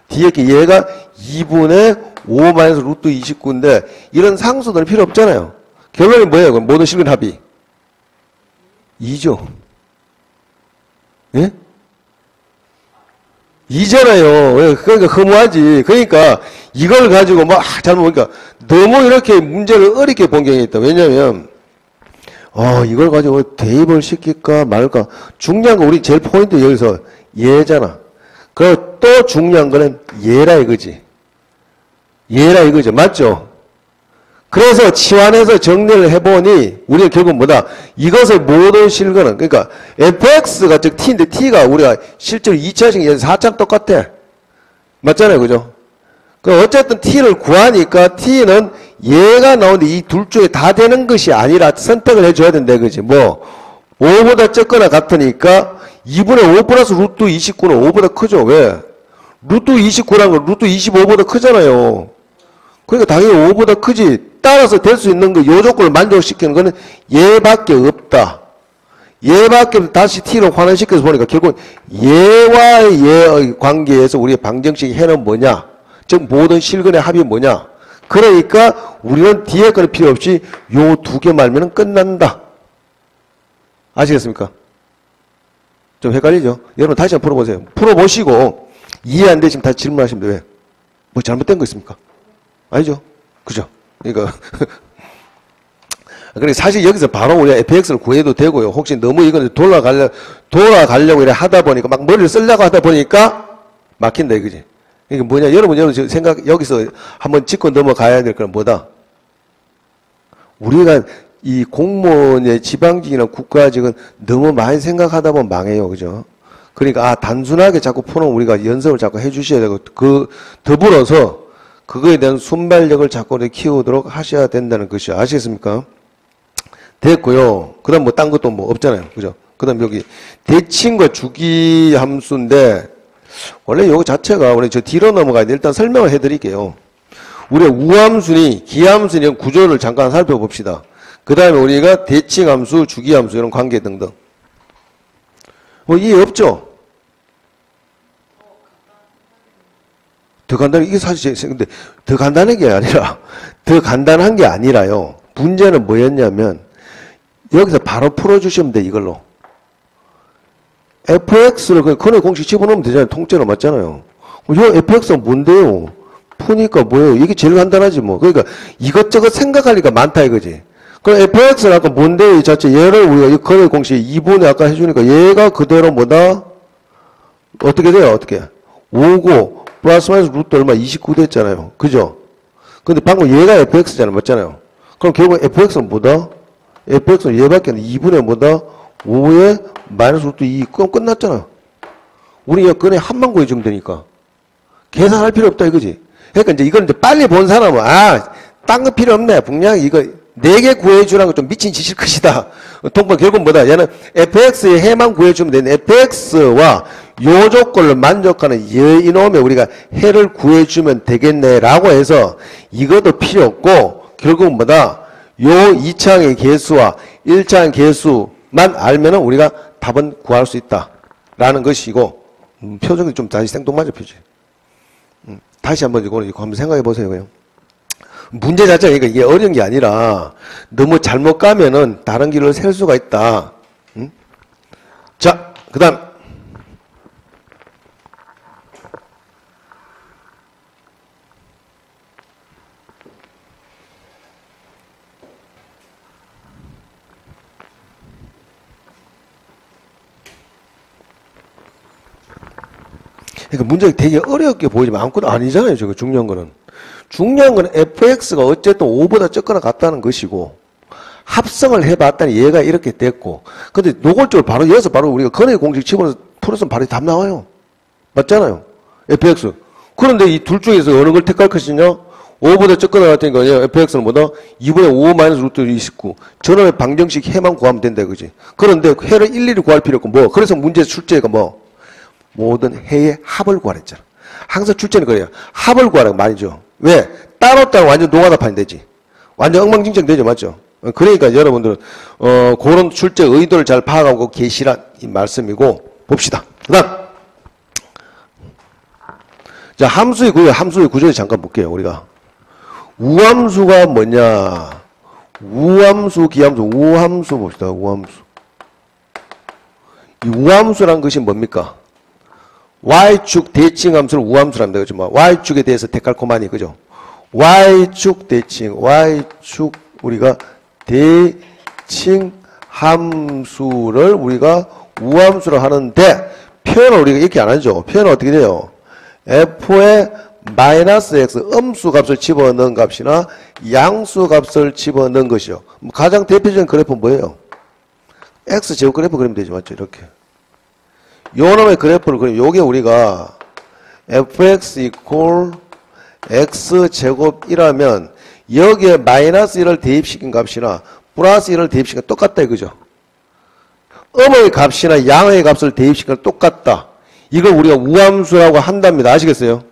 뒤에 얘가 2분의 5 마이너스 루트 29인데 이런 상수들은 필요 없잖아요. 결론이 뭐예요? 그럼 모든 실근 합이 2죠. 예? 2잖아요. 그러니까 허무하지. 그러니까 이걸 가지고 막 잘못 보니까 너무 이렇게 문제를 어렵게 본 경향이 있다. 왜냐면 이걸 가지고 대입을 시킬까 말까. 중요한 거 우리 제일 포인트 여기서 얘잖아. 그리고 또 중요한 거는 얘라 이거지. 얘라 이거죠. 맞죠? 그래서 치환해서 정리를 해보니 우리가 결국 뭐다? 이것을 모든 실근은 그러니까 fx가 즉 t인데 t가 우리가 실제로 2차식 4차 똑같아. 맞잖아요. 그죠? 그 어쨌든 t를 구하니까 t는 얘가 나오는데 이 둘 중에 다 되는 것이 아니라 선택을 해줘야 된다. 그지? 뭐 5보다 적거나 같으니까 2분의 5 플러스 루트 29는 5보다 크죠. 왜? 루트 29라는 건 루트 25보다 크잖아요. 그러니까 당연히 5보다 크지. 따라서 될 수 있는 거, 요 조건을 만족시키는 거는 얘밖에 없다. 얘밖에 다시 t로 환원시켜서 보니까 결국 얘와 얘의 관계에서 우리의 방정식 해는 뭐냐? 즉 모든 실근의 합이 뭐냐? 그러니까 우리는 뒤에 거는 필요 없이 요 두 개 말면 끝난다. 아시겠습니까? 좀 헷갈리죠? 여러분 다시 한번 풀어보세요. 풀어보시고 이해 안 되시면 다시 질문하시면 돼요. 왜? 뭐 잘못된 거 있습니까? 아니죠? 그죠? 그러니까 그러니까 사실 여기서 바로 우리가 fx를 구해도 되고요. 혹시 너무 이건 돌아가려고 이래 하다 보니까 막 머리를 쓰려고 하다 보니까 막힌다 이거지. 이게 뭐냐? 여러분 생각 여기서 한번 짚고 넘어가야 될 건 뭐다? 우리가 이 공무원의 지방직이나 국가직은 너무 많이 생각하다 보면 망해요. 그죠? 그러니까 단순하게 자꾸 풀어놓으면 우리가 연습을 자꾸 해주셔야 되고 더불어서 그거에 대한 순발력을 자꾸 키우도록 하셔야 된다는 것이죠. 아시겠습니까? 됐고요. 그 다음 뭐 딴 것도 뭐 없잖아요. 그죠? 그 다음 여기 대칭과 주기 함수인데 원래 요거 자체가 우리 저 뒤로 넘어가야 돼. 일단 설명을 해드릴게요. 우리가 우함수니 기함수니 이런 구조를 잠깐 살펴봅시다. 그 다음에 우리가 대칭함수, 주기함수 이런 관계 등등. 뭐 이해 없죠? 더 간단해. 이게 사실 근데 더 간단한 게 아니라요. 문제는 뭐였냐면 여기서 바로 풀어주시면 돼. 이걸로 fx를 그냥 근의 공식 집어넣으면 되잖아요. 통째로 맞잖아요. 이 fx가 뭔데요? 푸니까 뭐예요? 이게 제일 간단하지 뭐. 그러니까 이것저것 생각할 리가 많다 이거지. 그럼 fx는 아까 뭔데요? 이 자체 얘를 우리가 이 근의 공식 2분의 아까 해주니까 얘가 그대로 뭐다? 어떻게 돼요? 어떻게? 5고 플러스 마이너스 루트 얼마? 29 됐잖아요. 그죠? 근데 방금 얘가 fx잖아요. 맞잖아요. 그럼 결국 fx는 뭐다? fx는 얘밖에 안 돼. 2분의 뭐다? 5에 마이너스 루트 2. 그럼 끝났잖아. 우리 이 근의 합만 구해주면 되니까. 계산할 필요 없다 이거지. 그러니까 이제 이걸 이제 빨리 본 사람은 딴 거 필요 없네. 분량 이거 4개 구해주라는 거 좀 미친 짓일 것이다. 통보 결국 뭐다? 얘는 fx의 해만 구해주면 되는 fx와 요 조건을 만족하는 이놈에 우리가 해를 구해주면 되겠네라고 해서 이것도 필요 없고 결국은 뭐다? 요 2차항의 개수와 1차항의 개수만 알면은 우리가 답은 구할 수 있다라는 것이고 표정이 좀 다시 생뚱맞은 표정. 다시 한번 이거 한번 생각해 보세요. 그냥. 문제 자체가 이게 어려운 게 아니라 너무 잘못 가면은 다른 길을 셀 수가 있다. 자, 그 다음. 그러니까 문제가 되게 어렵게 보이지만 아무것도 아니잖아요. 저거 중요한 거는. 중요한 건 fx가 어쨌든 5보다 적거나 같다는 것이고 합성을 해봤더니 얘가 이렇게 됐고 근데 노골적으로 바로 여기서 바로 우리가 근의 공식 집어넣어서 풀었으면 바로 답 나와요. 맞잖아요. fx. 그런데 이 둘 중에서 어느 걸 택할 것이냐? 5보다 적거나 같은 거 아니야. fx는 뭐다? 2분의 5 마이너스 루트 29. 저놈의 방정식 해만 구하면 된다 그지. 그런데 해를 일일이 구할 필요 없고 뭐 그래서 문제 출제가 뭐 모든 해의 합을 구하랬잖아. 항상 출제는 그래요. 합을 구하라고 말이죠. 왜? 따로따로 완전 노가다판이 되지. 완전 엉망진창 되죠. 맞죠? 그러니까 여러분들은 그런 출제 의도를 잘 파악하고 계시란 이 말씀이고 봅시다. 그 다음 자 함수의 구조를 잠깐 볼게요. 우리가 우함수가 뭐냐 우함수 기함수 우함수 봅시다. 우함수 이 우함수란 것이 뭡니까? y축 대칭 함수를 우함수랍니다. 그죠? 뭐 y축에 대해서 데칼코마니 그죠? y축 대칭, y축 우리가 대칭 함수를 우리가 우함수로 하는데 표현을 우리가 이렇게 안 하죠. 표현은 어떻게 돼요? f의 마이너스 x 음수 값을 집어넣은 값이나 양수 값을 집어넣은 것이요. 가장 대표적인 그래프는 뭐예요? x 제곱 그래프 그리면 되죠. 맞죠? 이렇게. 요 놈의 그래프를 그리면 요게 우리가 fx equal x제곱이라면 여기에 마이너스 1을 대입시킨 값이나 플러스 1을 대입시킨 값 똑같다 이거죠. 음의 값이나 양의 값을 대입시킨 값 똑같다. 이걸 우리가 우함수라고 한답니다. 아시겠어요?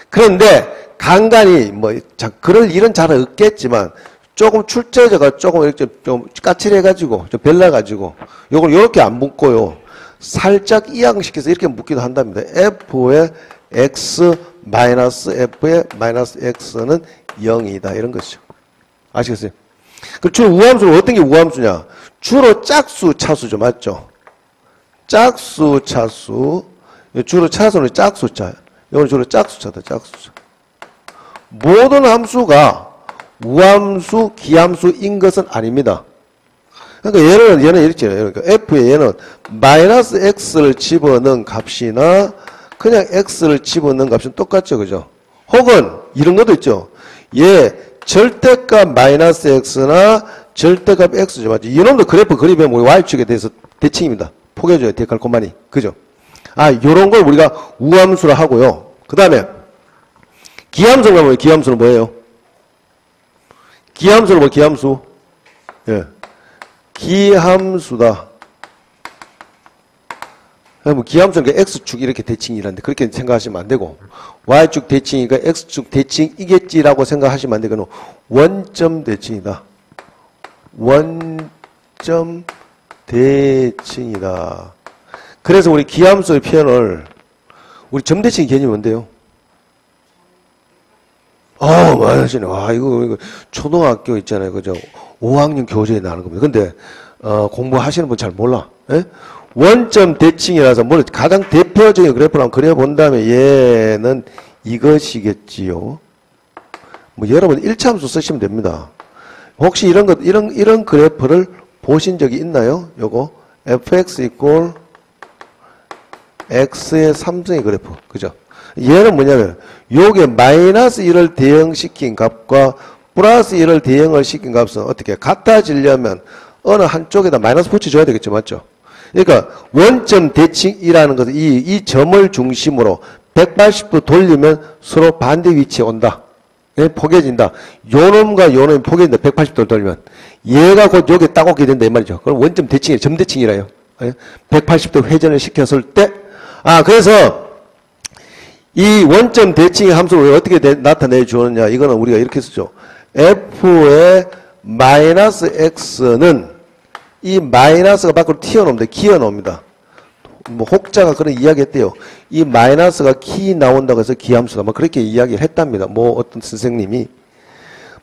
그런데 간간히 뭐 그럴 일은 잘 없겠지만 조금 출제자가 조금 이렇게 좀 까칠해가지고 좀 별나가지고 요걸 요렇게 안 묶고요. 살짝 이항시켜서 이렇게 묶기도 한답니다. f의 x 마이너스 f의 마이너스 x는 0이다. 이런 것이죠. 아시겠어요? 그 주로 우함수는 어떤 게 우함수냐? 주로 짝수, 차수죠. 맞죠? 짝수, 차수. 주로 차수는 짝수차. 이건 주로 짝수차다. 짝수차. 모든 함수가 우함수, 기함수인 것은 아닙니다. 그러니까 얘는 이렇게 그러니까 f에 얘는 마이너스 x를 집어넣은 값이나 그냥 x를 집어넣은 값은 똑같죠. 그죠? 혹은 이런 것도 있죠. 얘 절대값 마이너스 x나 절대값 x죠. 맞죠? 이놈도 그래프 그리면 우리 y축에 대해서 대칭입니다. 포개줘요. 데칼코마니. 그죠? 요런 걸 우리가 우함수라 하고요. 그 다음에 기함수가 뭐예요? 기함수는 뭐예요? 기함수는 뭐 기함수? 예. 기함수다. 뭐 기함수는 x축 이렇게 대칭이라는데 그렇게 생각하시면 안 되고 y축 대칭이니까 x축 대칭이겠지라고 생각하시면 안 되고 원점 대칭이다. 원점 대칭이다. 그래서 우리 기함수의 표현을 우리 점대칭 개념이 뭔데요? 맞으시네. 이거 초등학교 있잖아요. 그죠? 5학년 교재에 나오는 겁니다. 근데 공부하시는 분 잘 몰라. 예? 원점 대칭이라서 뭐 가장 대표적인 그래프를 한번 그려본다면 얘는 이것이겠지요. 뭐 여러분 1차함수 쓰시면 됩니다. 혹시 이런 그래프를 보신 적이 있나요? 요거 fx equal x의 3승의 그래프. 그죠? 얘는 뭐냐면 요게 마이너스 1을 대응시킨 값과 플러스 1을 대응을 시킨 값은 어떻게 같아지려면 어느 한쪽에다 마이너스 붙여줘야 되겠죠. 맞죠? 그러니까 원점 대칭이라는 것은 이 점을 중심으로 180도 돌리면 서로 반대 위치에 온다. 예? 포개진다. 요놈과 요놈이 포개진다. 180도 돌리면. 얘가 곧 여기에 딱 오게 된다. 이 말이죠. 그럼 원점 대칭이 점대칭이라요. 180도 회전을 시켰을 때. 그래서 이 원점 대칭의 함수를 어떻게 나타내 주느냐. 이거는 우리가 이렇게 쓰죠. f의 마이너스 x는 이 마이너스가 밖으로 튀어나옵니다. 기어나옵니다. 뭐 혹자가 그런 이야기 했대요. 이 마이너스가 키 나온다고 해서 기함수다. 뭐 그렇게 이야기를 했답니다. 뭐 어떤 선생님이.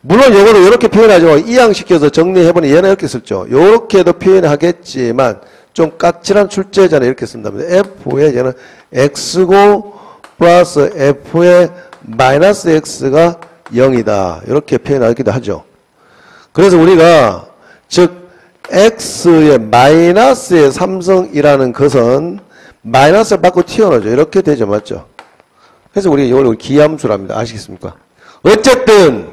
물론 요거를 이렇게 표현하죠. 이항시켜서 정리해보니 얘는 이렇게 썼죠. 요렇게도 표현하겠지만 좀 까칠한 출제자는 이렇게 쓴답니다. f의 얘는 x고 플러스 f의 마이너스 x가 0이다. 이렇게 표현하기도 하죠. 그래서 우리가 즉 x의 마이너스의 삼성이라는 것은 마이너스를 받고 튀어나오죠. 이렇게 되죠. 맞죠? 그래서 우리가 이걸 기함수랍니다. 아시겠습니까? 어쨌든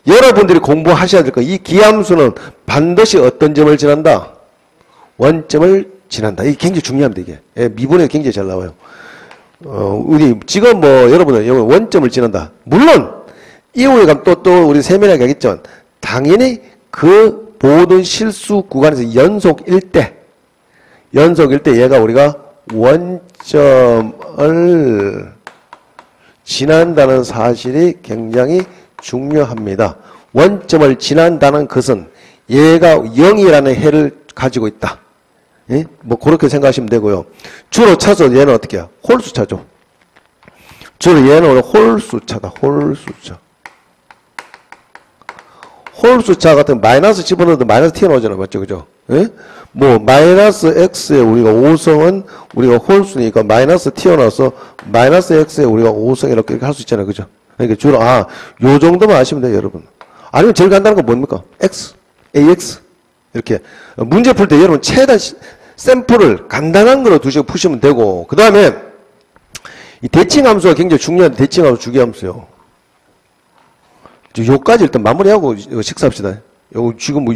여러분들이 공부하셔야 될 거. 이 기함수는 반드시 어떤 점을 지난다? 원점을 지난다. 이게 굉장히 중요합니다. 이게. 예, 미분에 굉장히 잘 나와요. 우리 지금 뭐 여러분은 원점을 지난다. 물론 이후에 가면 또 우리 세밀하게 하겠죠. 당연히 그 모든 실수 구간에서 연속일 때 얘가 우리가 원점을 지난다는 사실이 굉장히 중요합니다. 원점을 지난다는 것은 얘가 0이라는 해를 가지고 있다. 예? 뭐 그렇게 생각하시면 되고요. 주로 차서 얘는 어떻게 해요? 홀수차죠. 주로 얘는 홀수차다. 홀수차 같은 마이너스 집어넣어도 마이너스 튀어나오잖아요. 맞죠? 그죠? 예? 뭐, 마이너스 x에 우리가 5성은 우리가 홀수니까 마이너스 튀어나와서 마이너스 x에 우리가 5성 이렇게 할 수 있잖아요. 그죠? 그러니까 주로, 요 정도만 아시면 돼요, 여러분. 아니면 제일 간단한 건 뭡니까? x, ax. 이렇게. 문제 풀 때 여러분 최대한 샘플을 간단한 거로 두시고 푸시면 되고, 그 다음에 이 대칭함수가 굉장히 중요한 대칭함수 주기함수요. 요까지 일단 마무리하고 식사합시다. 지금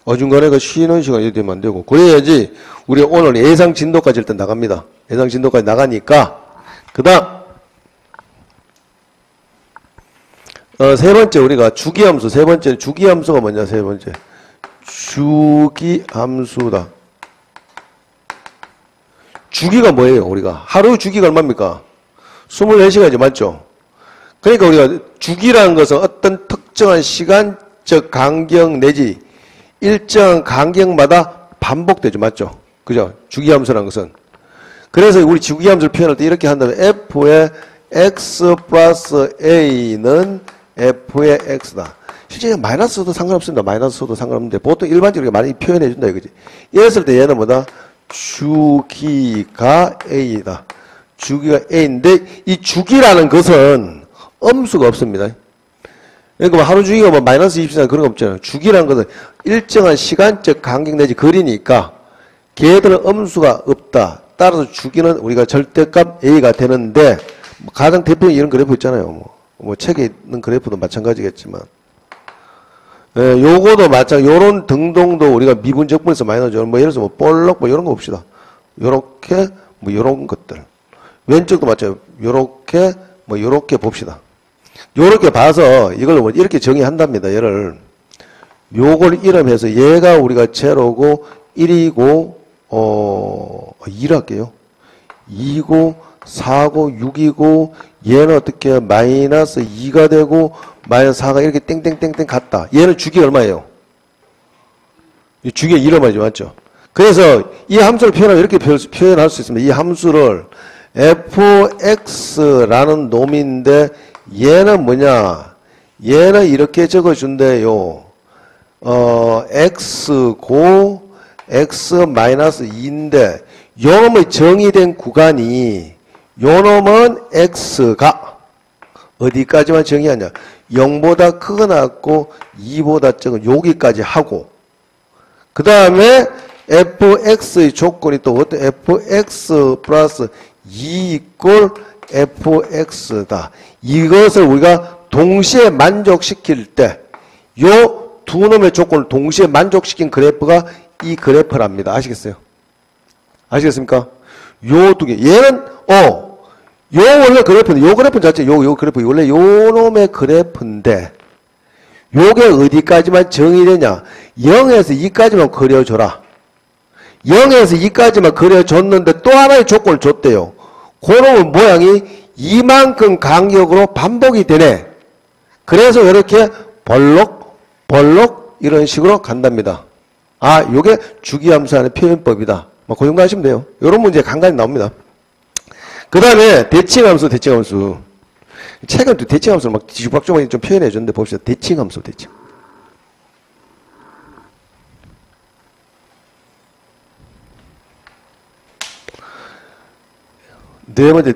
어중간에 쉬는 시간이 되면 안 되고. 그래야지 우리 오늘 예상 진도까지 일단 나갑니다. 예상 진도까지 나가니까. 그 다음 세 번째 우리가 주기함수. 세 번째 주기함수가 뭐냐. 세 번째 주기함수다. 주기가 뭐예요? 우리가 하루 주기가 얼마입니까? 24시간이죠. 맞죠? 그러니까 우리가 주기라는 것은 어떤 특정한 시간적 간격 내지 일정한 간격마다 반복되죠. 맞죠? 그죠? 주기함수라는 것은. 그래서 우리 주기함수를 표현할 때 이렇게 한다면 f의 x 플러스 a는 f의 x다. 실제 마이너스도 상관없습니다. 마이너스도 상관없는데 보통 일반적으로 많이 표현해 준다 이거지. 이랬을 때 얘는 뭐다? 주기가 a다. 주기가 a인데 이 주기라는 것은 음수가 없습니다. 그러니까 뭐 하루 주기가 뭐 마이너스 24 그런 거 없잖아요. 주기라는 것은 일정한 시간적 간격 내지 거리니까 걔들은 음수가 없다. 따라서 주기는 우리가 절대값 A가 되는데 가장 대표적인 이런 그래프 있잖아요. 뭐 책에 있는 그래프도 마찬가지겠지만 요거도 요런 등등도 우리가 미분적분에서 많이 나오죠. 뭐 예를 들어서 뭐 볼록 뭐 이런 거 봅시다. 요렇게 뭐 요런 것들. 왼쪽도 마찬가지로 요렇게 뭐 요렇게 봅시다. 요렇게 봐서 이걸 뭐 이렇게 정의한답니다. 얘를 요걸 이름해서 얘가 우리가 제로고 1이고 2할게요. 2고 4고 6이고 얘는 어떻게 마이너스 2가 되고 마이너스 4가 이렇게 땡땡땡땡 갔다. 얘는 주기가 얼마예요? 주기가 1을 말이죠. 맞죠? 그래서 이 함수를 표현하면 이렇게 표현할 수 있습니다. 이 함수를 fx라는 놈인데 얘는 뭐냐? 얘는 이렇게 적어준대요. x고 x 마이너스 2인데 요놈의 정의된 구간이 요놈은 x가 어디까지만 정의하냐? 0보다 크거나 같고 2보다 적은 여기까지 하고 그 다음에 fx의 조건이 또 어떤 fx 플러스 2 이꼴 fx다. 이것을 우리가 동시에 만족시킬 때 요 두 놈의 조건을 동시에 만족시킨 그래프가 이 그래프랍니다. 아시겠어요? 아시겠습니까? 요 두 개. 얘는 원래 그래프는, 요 그래프 자체, 요 그래프, 원래 요 놈의 그래프인데, 요게 어디까지만 정의되냐? 0에서 2까지만 그려줘라. 0에서 2까지만 그려줬는데 또 하나의 조건을 줬대요. 그놈의 모양이 이만큼 간격으로 반복이 되네. 그래서 이렇게 벌록 이런 식으로 간답니다. 아, 요게 주기함수하는 표현법이다. 뭐 그 정도 하시면 돼요. 요런 문제 간간히 나옵니다. 그 다음에 대칭함수. 최근 또 대칭함수를 막 뒤죽박죽하게 좀 표현해 줬는데 봅시다. 대칭함수. 네 번째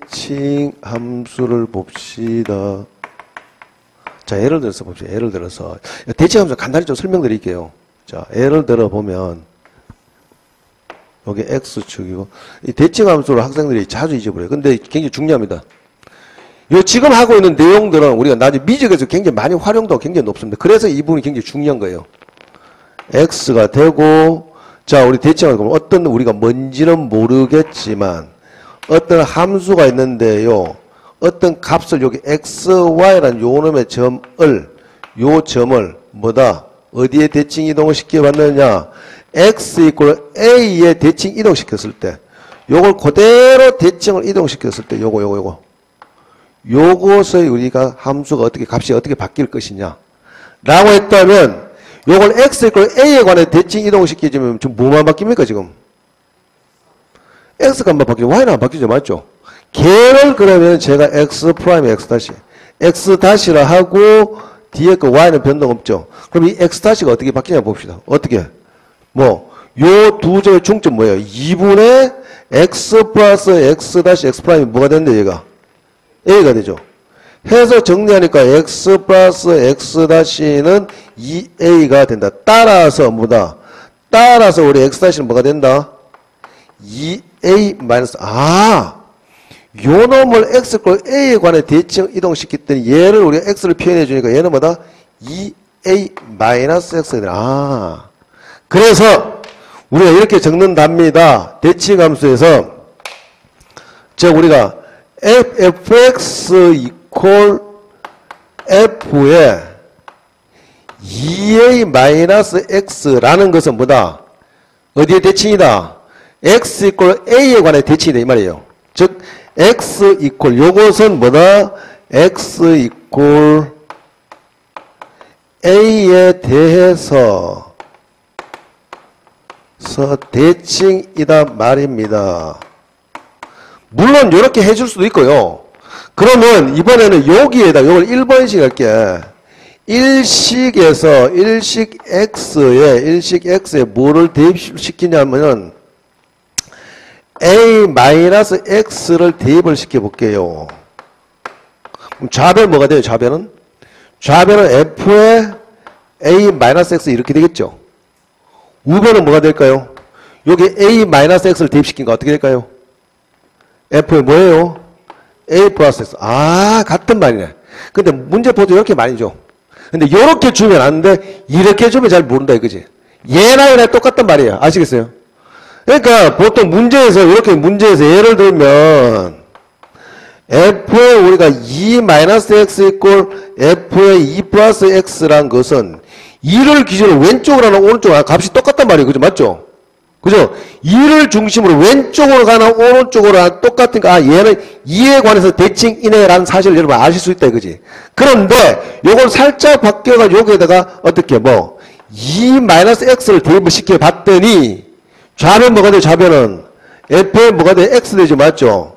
대칭함수를 봅시다. 자, 예를 들어서 봅시다. 대칭함수 간단히 좀 설명드릴게요. 자, 예를 들어 보면 여기 X축이고, 이 대칭함수를 학생들이 자주 잊어버려요. 근데 굉장히 중요합니다. 요 지금 하고 있는 내용들은 우리가 나중에 미적에서 굉장히 많이 활용도가 굉장히 높습니다. 그래서 이 부분이 굉장히 중요한 거예요. X가 되고, 자, 우리 대칭함수 보면 어떤 우리가 뭔지는 모르겠지만, 어떤 함수가 있는데요. 어떤 값을 여기 X, Y라는 요 놈의 요 점을 뭐다? 어디에 대칭 이동을 시켜봤느냐? X 이퀄 A에 대칭 이동시켰을 때, 요걸 그대로 대칭을 이동시켰을 때, 요것의 우리가 함수가 값이 어떻게 바뀔 것이냐. 라고 했다면, 요걸 X 이퀄 A에 관해 대칭 이동시키면 지금 뭐만 바뀝니까, 지금? X 값만 바뀌죠. Y는 안 바뀌죠. 맞죠? 걔를 그러면 제가 X 프라임 X 다시. X 다시라 하고, 뒤에 그 Y는 변동 없죠. 그럼 이 X 다시가 어떻게 바뀌냐 봅시다. 어떻게? 요 두 점의 중점 뭐예요? 2분의 X 플러스 X 다시 X 프라임이 뭐가 되는데, 얘가? A가 되죠. 해서 정리하니까 X 플러스 X 다시는 2A가 된다. 따라서 뭐다? 따라서 우리 X 다시는 뭐가 된다? 2A 마이너스, 요 놈을 X 꼴 A에 관해 대칭 이동시켰더니 얘를 우리가 X를 표현해 주니까 얘는 뭐다? 2A 마이너스 X가 되나. 그래서 우리가 이렇게 적는답니다. 대칭함수에서 우리가 fx 이퀄 f에 2a 마이너스 x라는 것은 뭐다? 어디에 대칭이다? x 이퀄 a에 관해 대칭이다 이 말이에요. 즉 x 이퀄 요것은 뭐다? x 이퀄 a에 대해서 대칭이다 말입니다. 물론 이렇게 해줄 수도 있고요. 그러면 이번에는 여기에다 요걸 1번식 할게. 일식 X에 뭐를 대입시키냐면은 A-X를 대입을 시켜볼게요. 그럼 좌변 뭐가 돼요? 좌변은 F에 A-X 이렇게 되겠죠. 우변은 뭐가 될까요? 여기 A-X를 대입시킨 거 어떻게 될까요? F에 뭐예요? A 플러스 X. 같은 말이네. 근데 문제 보도 이렇게 많이 줘. 근데 이렇게 주면 안 돼. 이렇게 주면 잘 모른다 이거지. 얘나 얘나 똑같단 말이에요. 아시겠어요? 그러니까 보통 문제에서 예를 들면 F에 우리가 2-X 이꼴 F에 2 플러스 X란 것은 2를 기준으로 왼쪽으로 하나 오른쪽으로 하나 값이 똑같단 말이에요. 그죠? 맞죠? 그죠? 2를 중심으로 왼쪽으로 가나 오른쪽으로 하나 똑같으니까 얘는 2에 관해서 대칭이네라는 사실을 여러분 아실 수 있다 이거지. 그런데 요걸 살짝 바뀌어가지고 여기에다가 어떻게 2-X를 대입을 시켜 봤더니 좌변 뭐가 돼요? 좌변은 F에 뭐가 돼요? X 되죠? 맞죠?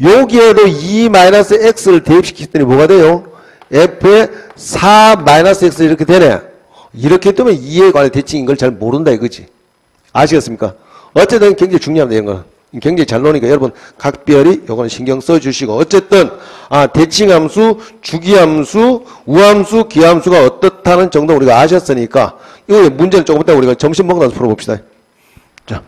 여기에도 2-X를 대입시켰더니 뭐가 돼요? F에 4-X 이렇게 되네. 이렇게 뜨면 2에 관해 대칭인 걸 잘 모른다 이거지. 아시겠습니까? 어쨌든 굉장히 중요합니다. 이런 거. 굉장히 잘 노니까 여러분 각별히 요거는 신경 써주시고 어쨌든 대칭함수, 주기함수, 우함수, 기함수가 어떻다는 정도 우리가 아셨으니까 이거 문제는 조금 이따 우리가 점심 먹고 나서 풀어봅시다. 자.